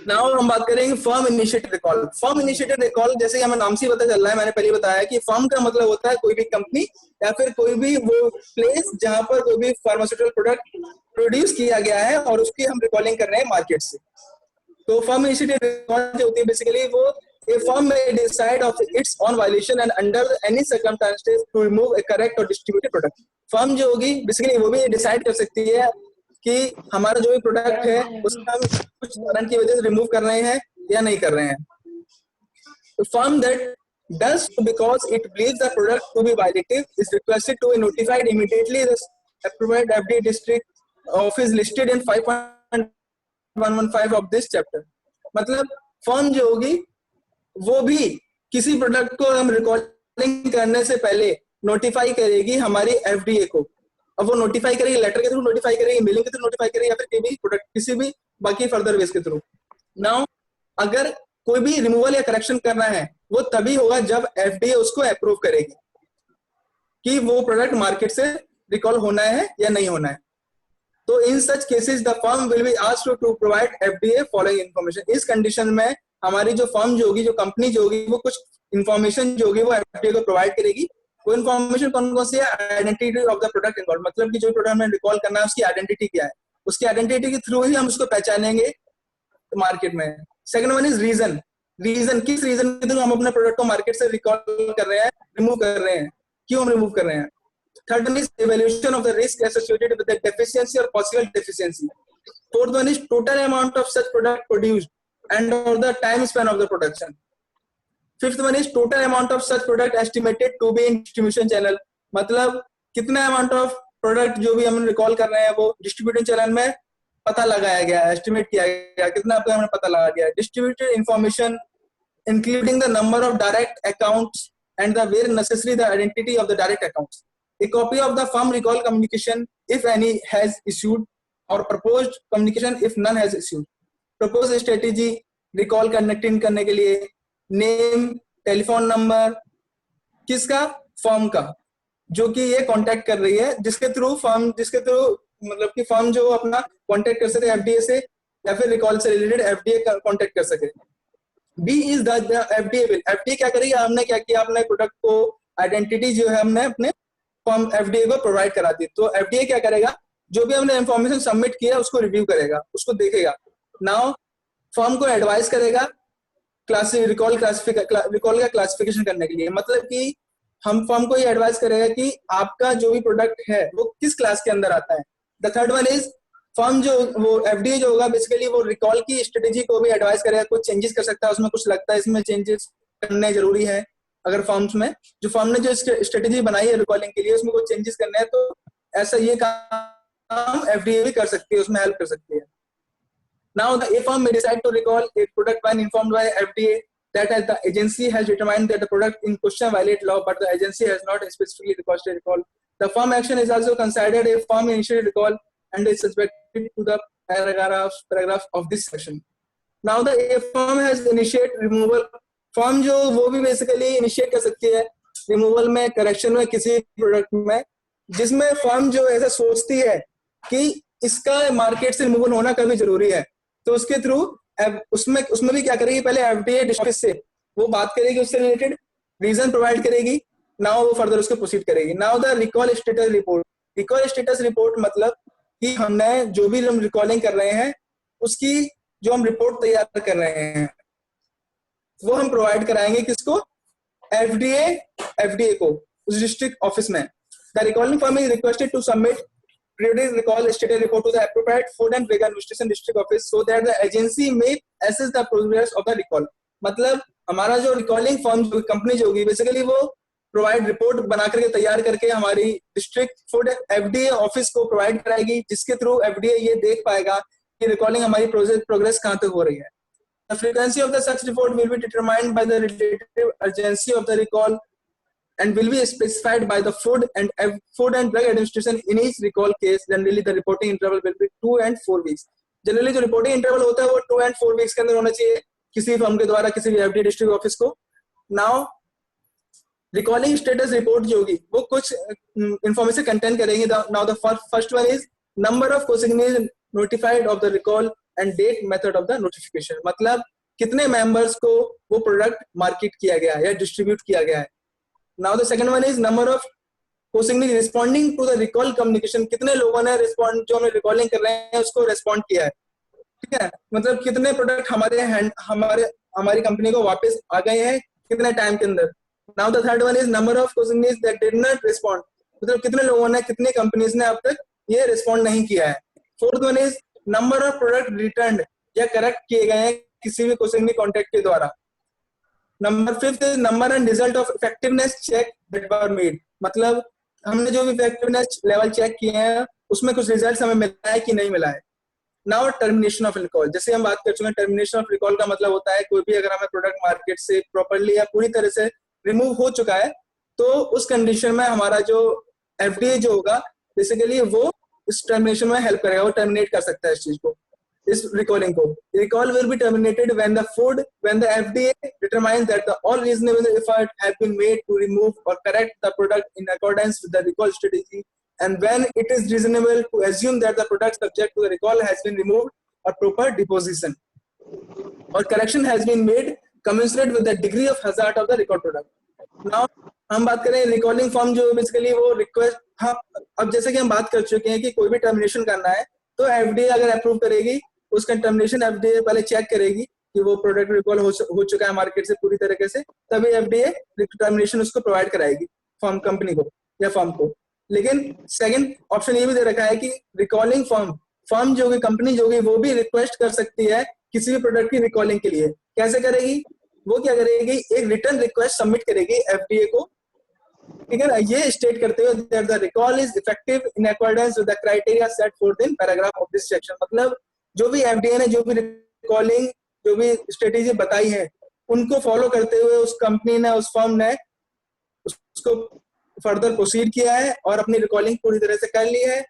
नाउ हम बात करेंगे firm initiated recall. Firm initiated recall जैसे हमें नाम से पता चल रहा है, मैंने पहले बताया कि फर्म का मतलब होता है कोई भी कंपनी या फिर कोई भी वो प्लेस जहां पर कोई भी फार्मास्यूटिकल प्रोडक्ट प्रोड्यूस किया गया है और उसकी हम रिकॉलिंग कर रहे हैं मार्केट से। तो फर्म इनिशिएटेड रिकॉल जो होती है बेसिकली वो a firm may decide of its own violation and under any circumstances to remove a correct or distributed product। Firm जो होगी बेसिकली वो भी डिसाइड कर सकती है कि हमारा जो भी प्रोडक्ट है उसका हम कुछ कारण की वजह से रिमूव कर रहे हैं या नहीं कर रहे हैं। तो firm that does because it believes the product to be violative is requested to be notified immediately the appropriate FDA district office listed in 5.115 of this chapter। मतलब फर्म जो होगी वो भी किसी प्रोडक्ट को हम रिकॉलिंग करने से पहले नोटिफाई करेगी हमारी एफडीए को। अब वो नोटिफाई करेगी, लेटर के थ्रू नोटिफाई करेगी, मेलिंग के थ्रू नोटिफाई करेगी, या फिर किसी भी प्रोडक्ट किसी भी बाकी फर्दर वेज के थ्रू। नाउ अगर कोई भी रिमूवल या करेक्शन करना है वो तभी होगा जब एफडीए उसको अप्रूव करेगी कि वो प्रोडक्ट मार्केट से रिकॉल होना है या नहीं होना है। तो in such cases the firm will be asked to provide FDA following information. इस कंडीशन में हमारी जो फर्म जो होगी, जो कंपनी जो होगी, वो कुछ इन्फॉर्मेशन जो होगी वो एफडीए को प्रोवाइड करेगी। वो इन्फॉर्मेशन कौन कौन सी है? Identity of the product involve, मतलब कि जो प्रोडक्ट हमें रिकॉल करना है उसकी आइडेंटिटी क्या है, उसकी आइडेंटिटी के थ्रू ही हम उसको पहचानेंगे मार्केट में। Second one is reason. Reason, किस रीजन के थ्रू हम अपने प्रोडक्ट को मार्केट से रिकॉल कर रहे हैं, रिमूव कर रहे हैं, क्यों हम रिमूव कर रहे हैं। Third one is evaluation of the risk associated with the deficiency और possible deficiency. Fourth one is total amount of such product produced and or the time span of the production. Fifth one is total amount of such product estimated to be in distribution channel, मतलब कितना amount of product जो भी हम recall कर रहे हैं वो distribution channel में पता लगाया गया है, एस्टिमेट किया गया, कितना हमें पता लगा गया है। Distributed information including the number of direct accounts and the where necessary the identity of the direct accounts. A copy of the firm recall communication if any has issued or proposed communication if none has issued. Propose strategy recall connecting करने के लिए, name, telephone number, किसका? Firm का, जो कि ये contact कर रही है, जिसके थ्रू मतलब कि फर्म जो अपना कांटेक्ट कर सके एफडीए से या फिर रिकॉल से रिलेटेड एफडीए का कांटेक्ट कर सके। B is the FDA will, FDA क्या करेगी? हमने क्या किया, अपने प्रोडक्ट को आइडेंटिटी जो है हमने अपने फर्म एफडीए को प्रोवाइड करा दी। तो एफडीए क्या करेगा? जो भी हमने इंफॉर्मेशन सबमिट किया उसको रिव्यू करेगा, उसको देखेगा। नाउ फर्म को एडवाइस करेगा रिकॉल का क्लासिफिकेशन करने के लिए, मतलब कि हम फर्म को ये एडवाइस करेगा कि आपका जो भी प्रोडक्ट है वो किस क्लास के अंदर आता है। The third one is firm जो वो एफडीए जो होगा बेसिकली वो रिकॉल की स्ट्रेटेजी को भी एडवाइस करेगा, कुछ चेंजेस कर सकता है उसमें, कुछ लगता है इसमें चेंजेस करने जरूरी है। अगर फर्म्स में जो फर्म ने जो स्ट्रेटेजी बनाई है रिकॉलिंग के लिए उसमें कुछ चेंजेस करने हैं तो ऐसा ये काम एफडीए भी कर सकती है, उसमें हेल्प कर सकती है। Now the a firm may decide to recall a product when informed by FDA that the agency has determined that the product in question violate law, but the agency has not specifically requested recall. The firm action is also considered a firm initiated recall and is subjected to the paragraph of this section. Now the a firm has initiate removal. Firm जो वो भी basically initiate कर सकती है removal में, correction में, किसी product में जिसमें firm जो ऐसा सोचती है कि इसका मार्केट से रिमूवल होना कभी जरूरी है, तो उसके थ्रू उसमें भी क्या करेगी? पहले एफडीए ऑफिस से वो बात करेगी, उससे रिलेटेड रीजन प्रोवाइड करेगी, नाउ वो फर्दर उसको प्रोसीड करेगी। Now the recall status report. Recall status report मतलब कि हमने जो भी हम रिकॉलिंग कर रहे हैं उसकी जो हम रिपोर्ट तैयार कर रहे हैं वो हम प्रोवाइड कराएंगे किसको? एफडीए को, उस डिस्ट्रिक्ट ऑफिस में। The recalling firm is requested to submit periodic recall status report to the appropriate Food and Drug Administration district office so that the agency may assess the progress of the recall। मतलब हमारा जो recalling firm company जो होगी basically वो provide report बना करके तैयार करके हमारी डिस्ट्रिक्ट फूड एफडीए ऑफिस को प्रोवाइड कराएगी, जिसके थ्रू एफडीए ये देख पाएगा कि रिकॉलिंग हमारी प्रोग्रेस कहाँ तक हो रही है. The frequency of the such report will be determined by the relative urgency of the recall and will be specified by the Food and Drug Administration in each recall case. Generally, the reporting interval will be 2 and 4 weeks. Generally, जो reporting interval होता है वो 2 and 4 weeks के अंदर होना चाहिए किसी firm के द्वारा किसी भी एफडी डिस्ट्रिक्ट ऑफिस को. Now, recalling status report जो होगी वो कुछ information contain करेंगे. Now, the first one is number of consignees notified of the recall and date method of the notification. मतलब कितने मेंबर्स को वो प्रोडक्ट मार्केट किया गया है या डिस्ट्रीब्यूट किया गया है. Now the second one is number of consignees responding to the recall communication. कितने लोगों ने रिस्पॉन्ड जो हमें रिकॉलिंग कर रहे हैं उसको रिस्पॉन्ड किया है. ठीक है, मतलब कितने प्रोडक्ट हमारी कंपनी को वापस आ गए हैं कितने टाइम के अंदर. Now the third one is number of consignees that did not respond. मतलब कितने लोगों ने कितनी कंपनीज ने अब तक ये रिस्पॉन्ड नहीं किया है. Fourth one is number of product return या करेक्ट किए गए हैं किसी भी कोसिग्नी कॉन्ट्रैक्ट के द्वारा. Number fifth is number and result of effectiveness check that were made. मतलब हमने जो भी इफेक्टिवनेस लेवल चेक किए हैं उसमें कुछ रिजल्ट्स हमें मिला है कि नहीं मिला है. Now termination of recall. जैसे हम बात कर चुके हैं, टर्मिनेशन ऑफ रिकॉल का मतलब होता है कोई भी अगर हमें प्रोडक्ट मार्केट से प्रॉपर्ली या पूरी तरह से रिमूव हो चुका है तो उस कंडीशन में हमारा जो एफडीए जो होगा बेसिकली वो इस टर्मिनेशन में हेल्प करेगा, वो टर्मिनेट कर सकता है इस चीज को, इस रिकॉलिंग को. Recall will be terminated when the FDA determines that the all reasonable effort have been made to remove और correct the product in accordance with the recall strategy and when it is reasonable to assume that the product subject to the recall has been removed or proper deposition or correction has been made commensurate with the degree of hazard of the recalled product. Now हम बात करें recalling form जो basically वो request. हाँ, अब जैसे कि हम बात कर चुके हैं कि कोई भी टर्मिनेशन करना है तो एफडीए अगर अप्रूव करेगी उसका टर्मिनेशन एफडीए पहले चेक करेगी कि वो प्रोडक्ट रिकॉल हो चुका है मार्केट से पूरी तरीके से, तभी एफडीए टर्मिनेशन उसको प्रोवाइड कराएगी फॉर्म कंपनी को या फॉर्म को. लेकिन सेकंड ऑप्शन ये भी दे रखा है कि रिकॉलिंग फॉर्म जो होगी कंपनी जो होगी वो भी रिक्वेस्ट कर सकती है किसी भी प्रोडक्ट की रिकॉलिंग के लिए. कैसे करेगी? वो क्या करेगी, एक रिटर्न रिक्वेस्ट सबमिट करेगी एफडीए को. ठीक है ना, ये स्टेट करते हुए that the recall is effective in accordance with the criteria set fourth in paragraph of this section. मतलब जो भी एफडीए ने जो भी रिकॉलिंग जो भी स्ट्रेटेजी बताई है उनको फॉलो करते हुए उस कंपनी ने उस फर्म ने उसको फर्दर प्रोसीड किया है और अपनी रिकॉलिंग पूरी तरह से कर ली है.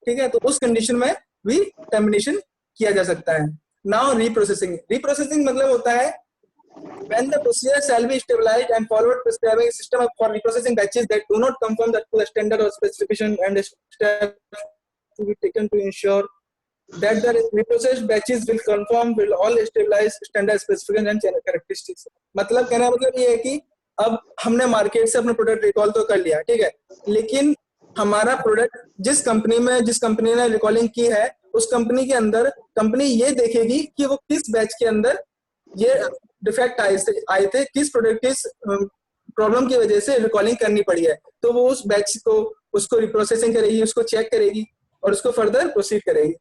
ठीक है, तो उस कंडीशन में भी टर्मिनेशन किया जा सकता है. नाउ रिप्रोसेसिंग मतलब होता है when the procedure shall be stabilized and followed prescribing system for reprocessing batches that do not conform to the standard or specification and steps to be taken to ensure that the reprocessed batches will conform will all stabilize standard specification and characteristics. मतलब कहना मतलब ये है कि अब हमने market से अपना प्रोडक्ट रिकॉल तो कर लिया, ठीक है, लेकिन हमारा प्रोडक्ट जिस कंपनी ने रिकॉलिंग की है उस कंपनी के अंदर कंपनी ये देखेगी कि वो किस बैच के अंदर ये डिफेक्ट आए थे, किस प्रोडक्ट किस प्रॉब्लम की वजह से रिकॉलिंग करनी पड़ी है, तो वो उस बैच को उसको रिप्रोसेसिंग करेगी, उसको चेक करेगी और उसको फर्दर प्रोसीड करेगी.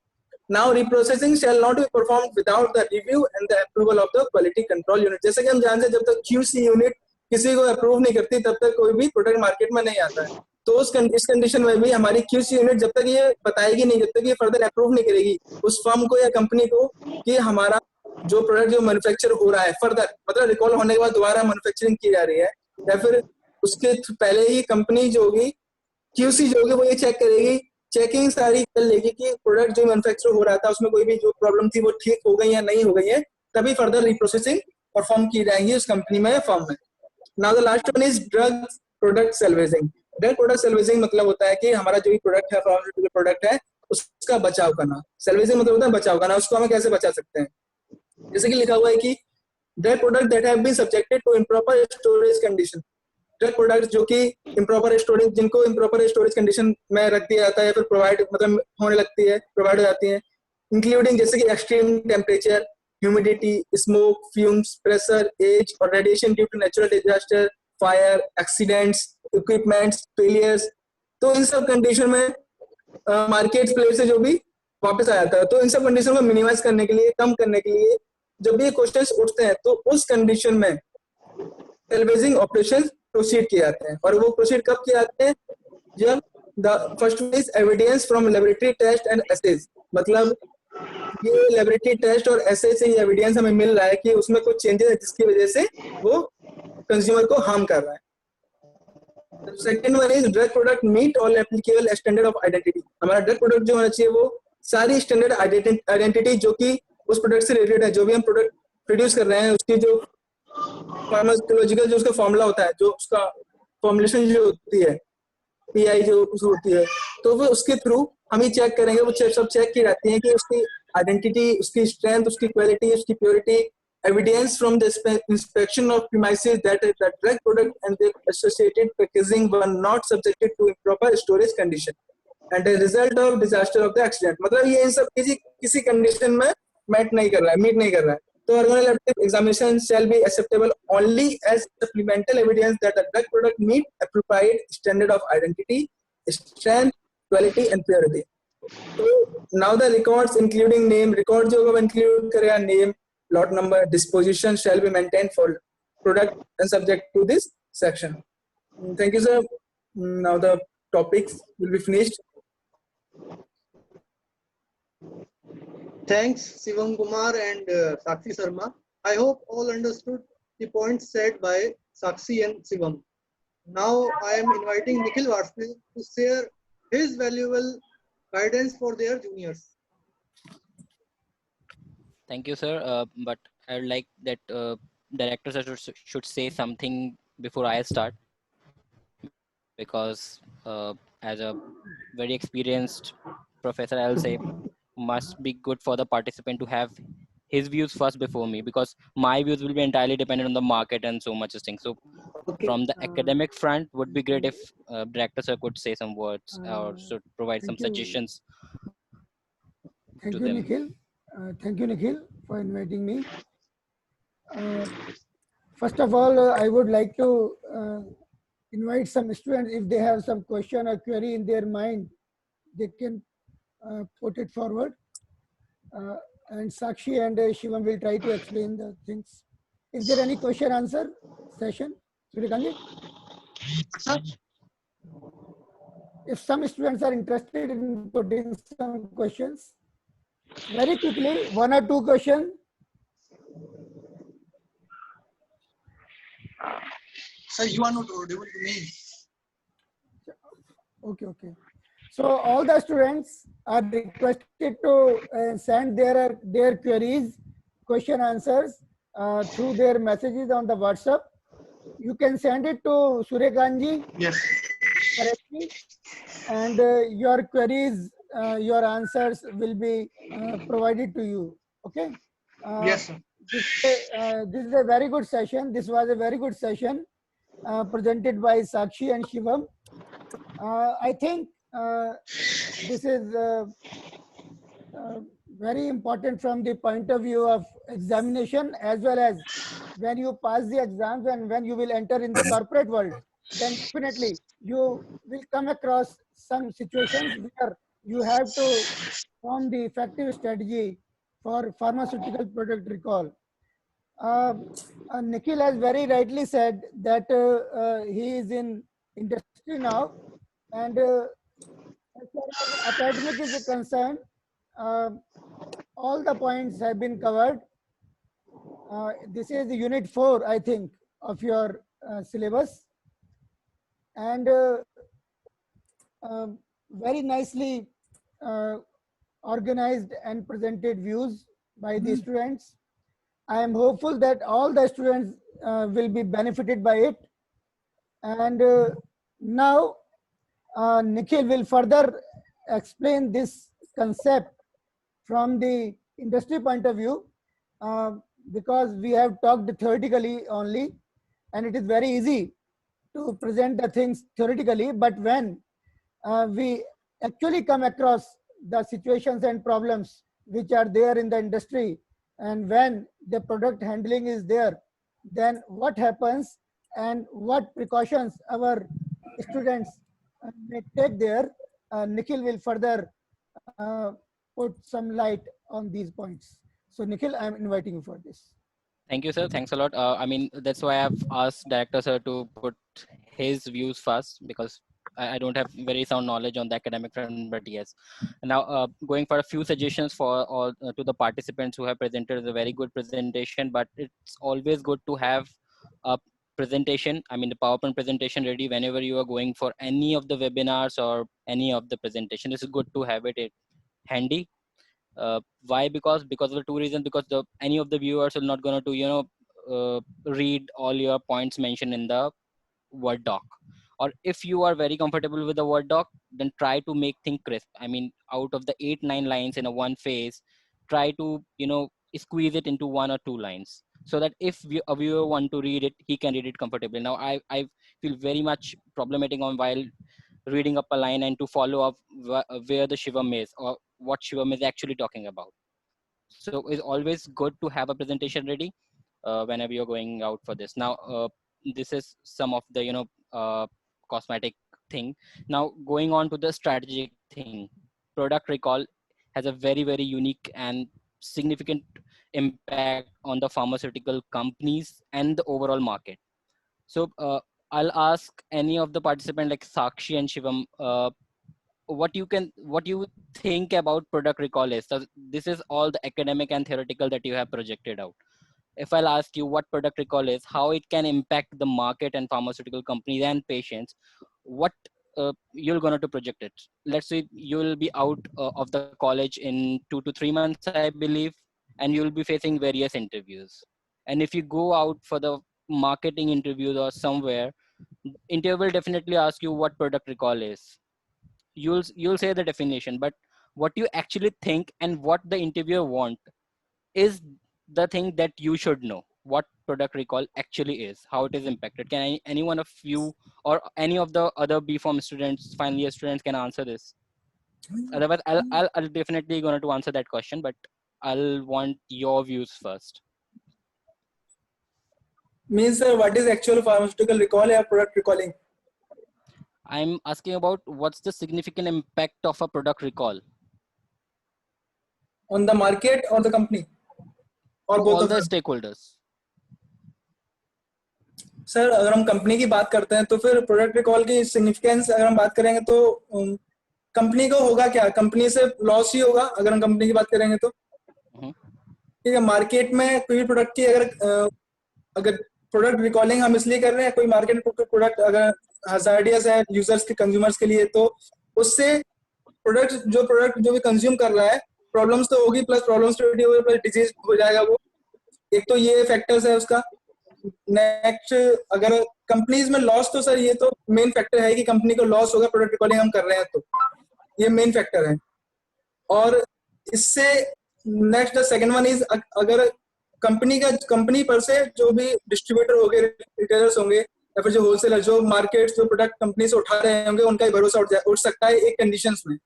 Now reprocessing shall not be performed without the review and the approval of the quality control unit. जैसे कि हम जानते हैं जब तक क्यूसी यूनिट किसी को अप्रूव नहीं करती तब तक कोई भी प्रोडक्ट मार्केट में नहीं आता है. तो इस कंडीशन में भी हमारी क्यूसी यूनिट जब तक ये बताएगी नहीं, जब तक ये फर्दर अप्रूव नहीं करेगी उस फर्म को या कंपनी को कि हमारा जो प्रोडक्ट जो मैन्युफैक्चर हो रहा है फर्दर मतलब रिकॉल होने के बाद दोबारा मैन्युफैक्चरिंग की जा रही है, या फिर उसके पहले ही कंपनी जो होगी क्यूसी जो होगी वो ये चेक करेगी, चेकिंग सारी कर लेगी कि प्रोडक्ट जो मैन्युफैक्चर हो रहा था उसमें कोई भी जो प्रॉब्लम थी वो ठीक हो गई या नहीं हो गई है, तभी फर्दर रिप्रोसेसिंग परफॉर्म की जाएगी उस कंपनी में या फर्म में. Now the last one is drug product salvaging. Drug product salvaging मतलब होता है कि हमारा जो भी प्रोडक्ट है फार्मास्यूटिकल प्रोडक्ट है उसका बचाव करना. सेल्वेजिंग मतलब होता है बचाव करना, उसको हमें कैसे बचा सकते हैं. जैसे कि लिखा हुआ है कि drug product that have been subjected to improper storage condition. Drug product जो कि इम्प्रॉपर स्टोरेज जिनको इम्प्रॉपर स्टोरेज कंडीशन में रख दिया जाता है या फिर प्रोवाइड मतलब होने लगती है प्रोवाइड हो जाती है, इंक्लूडिंग जैसे कि extreme temperature, humidity, smoke, fumes, pressure, age और radiation due to natural disaster, fire, accidents, equipments, failures. तो इन सब कंडीशन में मार्केट प्लेस से जो भी वापस आ जाता है. तो इन सब कंडीशन को मिनिमाइज करने के लिए, कम करने के लिए जब भी क्वेश्चंस उठते हैं तो उस कंडीशन में सेल्वेजिंग ऑपरेशन प्रोसीड किए जाते हैं। और वो प्रोसीड कब किए जाते हैं? जब the first is evidence from laboratory test and assays, मतलब ये लेबोरेटरी टेस्ट और ऐसे से ये एविडेंस हमें मिल रहा है कि उसमें कुछ चेंजेस है जिसकी वजह से वो कंज्यूमर को हार्म कर रहा है। Second one is drug product meet all applicable standard of identity. हमारा ड्रग प्रोडक्ट जो होना चाहिए वो सारी स्टैंडर्ड आइडेंटिटी जो कि उस प्रोडक्ट से रिलेटेड है, जो भी हम प्रोडक्ट प्रोड्यूस कर रहे हैं उसकी जो फार्माकोलॉजिकल जो उसका फॉर्मूला होता है, जो उसका फॉर्मुलेशन जो होती है, पीआई जो होती है, तो वो उसके थ्रू हम ही चेक करेंगे। वो सब चेक की जाती है कि उसकी आइडेंटिटी, उसकी स्ट्रेंथ, उसकी क्वालिटी, उसकी purity, evidence from the inspection of premises that the drug product and the associated packaging were not subjected to improper storage condition and the result of disaster of the accident। मतलब ये इन सब किसी condition में meet नहीं कर रहा है। तो organoleptic examination shall be acceptable only as supplemental evidence that the drug product meet appropriate standard of identity, strength, quality and purity। तो now the records including name, record जो हम include करेगा name, lot number, disposition shall be maintained for product and subject to this section। Thank you sir। Now the topics will be finished। Thanks Shivam Kumar and Sakshi Sharma. I hope all understood the points said by Sakshi and Shivam. Now I am inviting Nikhil Varsne to share his valuable guidance for their juniors. Thank you, sir. But I would like that director sir should say something before I start, because as a very experienced professor, I'll say must be good for the participant to have his views first before me, because my views will be entirely dependent on the market and so much thing. So Okay. from the academic front, would be great if director sir could say some words or should provide some thank you. suggestions Thank to you, them. Nikhil. Thank you, Nikhil, for inviting me. First of all, I would like to invite some students, if they have some question or query in their mind, they can put it forward. And Sakshi and Shivam will try to explain the things. Is there any question answer session? Suryakanji? If some students are interested in putting some questions, very quickly, 1 or 2 questions. Sir, you are not audible to me. Okay. So all the students are requested to send their queries, question answers through their messages on the WhatsApp. You can send it to Suryakanji. Yes. Correctly, and your queries, your answers will be provided to you. Okay. Yes, sir. This is a very good session. This was a very good session presented by Sakshi and Shivam. I think this is very important from the point of view of examination, as well as when you pass the exams and when you will enter in the corporate world, then definitely you will come across some situations where you have to form the effective strategy for pharmaceutical product recall. Nikhil has very rightly said that he is in industry now, and as far as academic is concerned, all the points have been covered. This is the unit 4, I think, of your syllabus, and very nicely organized and presented views by the students. I am hopeful that all the students will be benefited by it. And now Nikhil will further explain this concept from the industry point of view, because we have talked theoretically only, and it is very easy to present the things theoretically, but when we actually come across the situations and problems which are there in the industry, and when the product handling is there, then what happens and what precautions our students may take there, Nikhil will further put some light on these points. So Nikhil, I am inviting you for this. Thank you, sir. Thanks a lot. I mean, that's why I've asked director sir to put his views first, because I don't have very sound knowledge on the academic front. But yes, now going for a few suggestions for all to the participants who have presented a very good presentation. But it's always good to have a presentation. I mean, the PowerPoint presentation ready whenever you are going for any of the webinars or any of the presentation. It's good to have it handy. Why? Because of the two reasons. Because the any of the viewers will not gonna to read all your points mentioned in the word doc. Or if you are very comfortable with the word doc, then try to make things crisp. I mean, out of the 8 9 lines in a one phase, try to squeeze it into 1 or 2 lines, so that if a viewer want to read it, he can read it comfortably. Now I feel very much problematic on while reading up a line and to follow up where the shivam is or what shivam is actually talking about. So it's always good to have a presentation ready whenever you're going out for this. Now this is some of the cosmetic thing. Now going on to the strategic thing, product recall has a very unique and significant impact on the pharmaceutical companies and the overall market. So I'll ask any of the participant like Sakshi and Shivam, what you think about product recall is. So this is all the academic and theoretical that you have projected out. If I'll ask you what product recall is, how it can impact the market and pharmaceutical companies and patients, what you're going to project it. Let's say you'll be out of the college in 2 to 3 months, I believe, and you'll be facing various interviews. And if you go out for the marketing interviews or somewhere, interviewer will definitely ask you what product recall is. You'll say the definition, but what you actually think and what the interviewer want is the thing that you should know what product recall actually is, how it is impacted. Can any one of you or any of the other bform students, final year students, can answer this? Otherwise I'll definitely going to answer that question, but I'll want your views first. Means what is actual pharmaceutical recall or product recalling? I'm asking about what's the significant impact of a product recall On the market or the company or to both all of the them? stakeholders. Sir अगर हम company की बात करते हैं तो फिर product recall की significance अगर हम बात करेंगे तो कंपनी को होगा क्या, कंपनी से लॉस ही होगा अगर हम कंपनी की बात करेंगे तो। ठीक है, मार्केट में कोई भी प्रोडक्ट की अगर प्रोडक्ट रिकॉलिंग हम इसलिए कर रहे हैं, कोई मार्केट में प्रोडक्ट अगर हजार्डियस है यूजर्स के कंज्यूमर्स के लिए, तो उससे प्रोडक्ट जो भी कंज्यूम कर रहा है प्रॉब्लम्स तो होगी, प्लस प्रॉब्लम्स प्लस डिजीज हो जाएगा वो। एक तो ये फैक्टर्स है उसका। नेक्स्ट अगर कंपनीज में लॉस, तो सर ये तो मेन फैक्टर है कि कंपनी को लॉस होगा प्रोडक्ट रिकॉलिंग हम कर रहे हैं, तो ये मेन फैक्टर है। और इससे next the second one is अगर कंपनी पर से जो भी डिस्ट्रीब्यूटर होंगे, रिटेलर्स होंगे या फिर जो होलसेलर जो मार्केट जो प्रोडक्ट कंपनी से उठा रहे होंगे, उनका ही भरोसा उठ सकता है एक कंडीशंस में,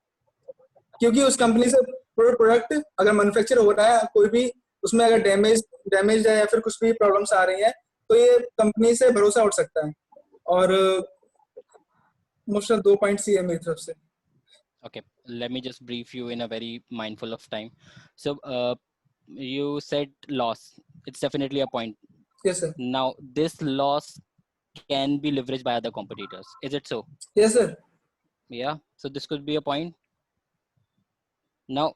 क्योंकि उस कंपनी से प्रोडक्ट अगर मैन्युफैक्चर हो रहा है कोई भी, उसमें अगर डैमेज है या फिर कुछ भी प्रॉब्लम्स आ रही हैं, तो ये कंपनी से भरोसा उठ सकता है। और मोस्ट 2 पॉइंट्स ही है मेरी तरफ से। Okay, let me just brief you in a very mindful of time. So you said loss. It's definitely a point. Yes sir. Now this loss can be leveraged by other competitors. Is it so? Yes sir. Yeah. So this could be a point. Now,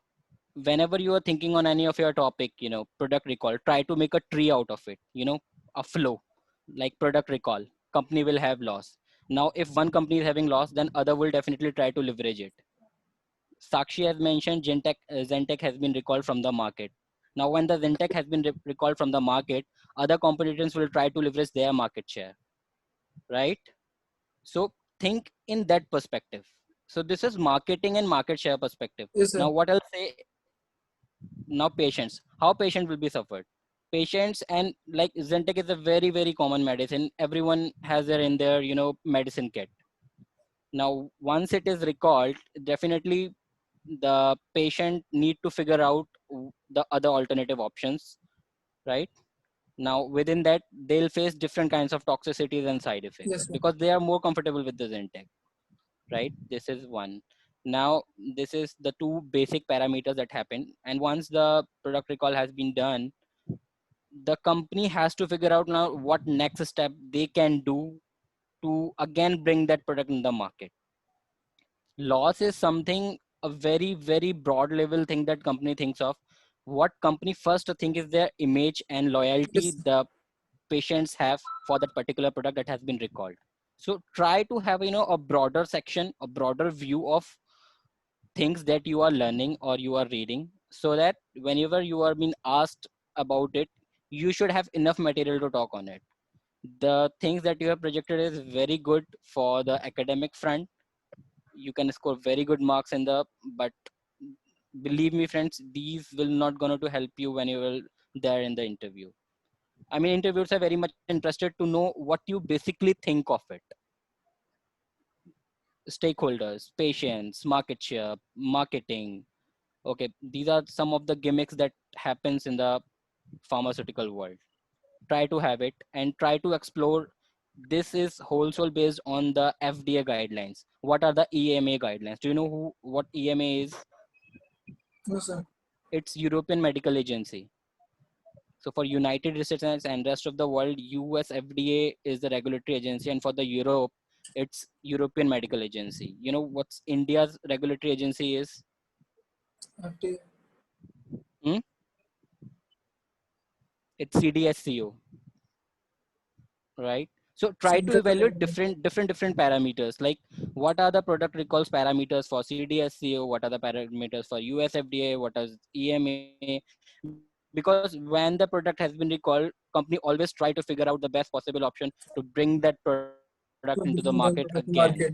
whenever you are thinking on any of your topic, product recall, try to make a tree out of it, a flow, like product recall. Company will have loss. Now, if one company is having loss, then other will definitely try to leverage it. Sakshi has mentioned Zentech has been recalled from the market. Now, when the Zentech has been recalled from the market, other competitors will try to leverage their market share, right? So think in that perspective. So this is marketing and market share perspective. Yes sir. Now, what I'll say, now patients, how patient will be suffered? Patients, and like Zentech is a very common medicine. Everyone has it in their, medicine kit. Now, once it is recalled, definitely the patient need to figure out the other alternative options, right? Now within that they'll face different kinds of toxicities and side effects. Yes sir. Because they are more comfortable with the Zentech, right? This is one. Now this is the two basic parameters that happen, and once the product recall has been done, the company has to figure out now what next step they can do to again bring that product in the market. Loss is something, a very, very broad level thing that company thinks of. What company first think is their image and loyalty Yes. the patients have for that particular product that has been recalled. So try to have, a broader section, a broader view of things that you are learning or you are reading, so that whenever you are being asked about it, you should have enough material to talk on it. The things that you have projected is very good for the academic front. You can score very good marks in the, but believe me friends, these will not going to help you when you will there in the interview. I mean, interviewers are very much interested to know what you basically think of it. Stakeholders, patients, market share, marketing. Okay, these are some of the gimmicks that happens in the pharmaceutical world. Try to have it and try to explore. This is wholesale based on the FDA guidelines. What are the EMA guidelines? Do you know what EMA is? No, sir. It's European Medical Agency. So for United States and rest of the world, US FDA is the regulatory agency, and for the Europe, it's European Medical Agency. You know what's India's regulatory agency is? FDA. Hmm? It's CDSCO, right? So try to Center for evaluate Development. different parameters. Like what are the product recalls parameters for CDSCO? What are the parameters for US FDA? What is EMA? Because when the product has been recalled, company always try to figure out the best possible option to bring that product into the To market bring the again, product to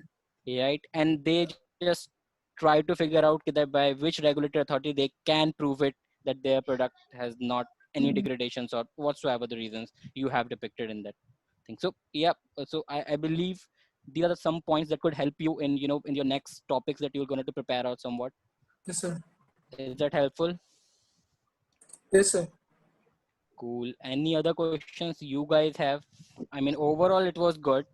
market. right? And they just try to figure out that by which regulatory authority they can prove it that their product has not any degradations or whatsoever the reasons you have depicted in that thing. So yeah, so I believe these are some points that could help you in in your next topics that you're going to prepare out somewhat. Yes, sir. Is that helpful? Yes, sir. Cool. Any other questions you guys have? I mean, overall it was good,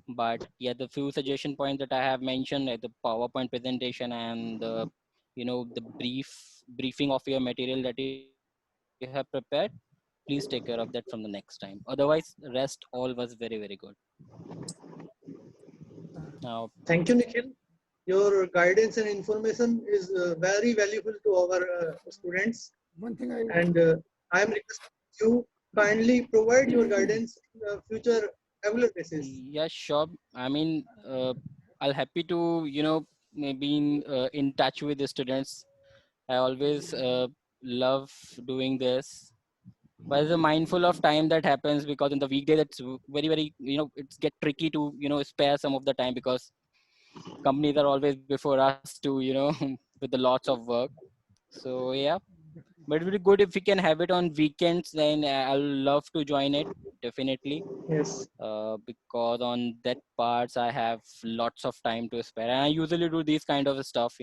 but yeah, the few suggestion points that I have mentioned, like the PowerPoint presentation and the the briefing of your material that you have prepared, please take care of that from the next time. Otherwise, rest all was very, very good. Now, Thank you, Nikhil. Your guidance and information is very valuable to our students. One thing I And I am requesting you kindly provide your guidance in the future regular basis. yeah, sure. I mean, I'll happy to, maybe in touch with the students. I always love doing this. But as a mindful of time that happens because in the weekday that's very, very, it's get tricky to, spare some of the time because companies are always before us to, with the lots of work. So yeah, but it would be good if we can have it on weekends. Then I'll love to join it definitely. Yes. Because on that parts I have lots of time to spare, and I usually do these kind of stuff,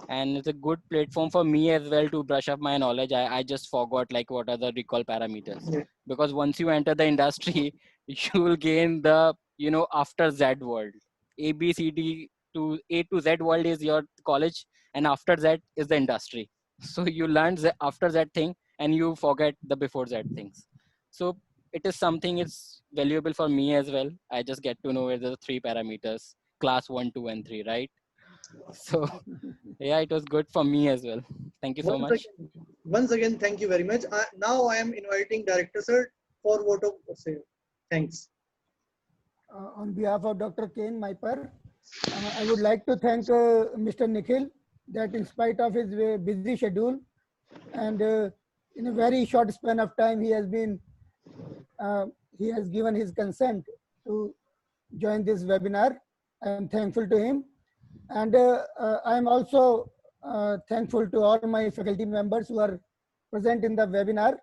and it's a good platform for me as well to brush up my knowledge. I just forgot like what are the recall parameters, Yeah. because once you enter the industry, you will gain the after Z world. A B C D to A to Z world is your college, and after Z is the industry. So you learn after that thing, and you forget the before Z things. So it is something it's valuable for me as well. I just get to know where the three parameters, class 1, 2, and 3, right? So yeah, it was good for me as well. Thank you so Once much. again, once again, thank you very much. Now I am inviting Director Sir for vote of say. Thanks. on behalf of Dr. Kane Myper, I would like to thank Mr. Nikhil that in spite of his busy schedule and in a very short span of time, he has given his consent to join this webinar. I am thankful to him. And I am also thankful to all my faculty members who are present in the webinar.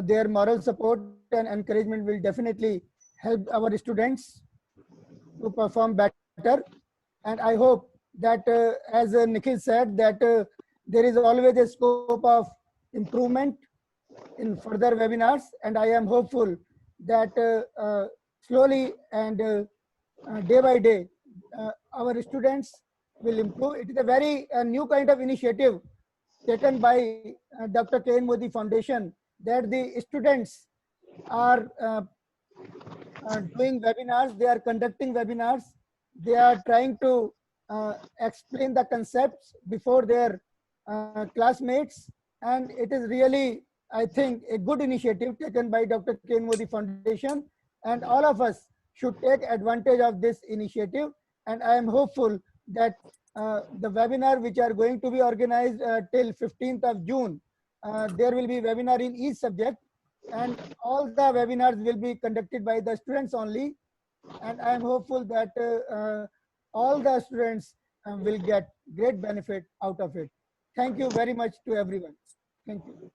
Their moral support and encouragement will definitely help our students to perform better. And I hope that as Nikhil said, that there is always a scope of improvement in further webinars. And I am hopeful that slowly and day by day, our students will improve. It is a very new kind of initiative taken by Dr. K. N. Modi Foundation, that the students are doing webinars, they are conducting webinars, they are trying to explain the concepts before their classmates, and it is really, I think, a good initiative taken by Dr. Ken Modi Foundation, and all of us should take advantage of this initiative. And I am hopeful that the webinar which are going to be organized till 15th of June, there will be webinar in each subject, and all the webinars will be conducted by the students only. And I am hopeful that all the students will get great benefit out of it. Thank you very much to everyone. Thank you.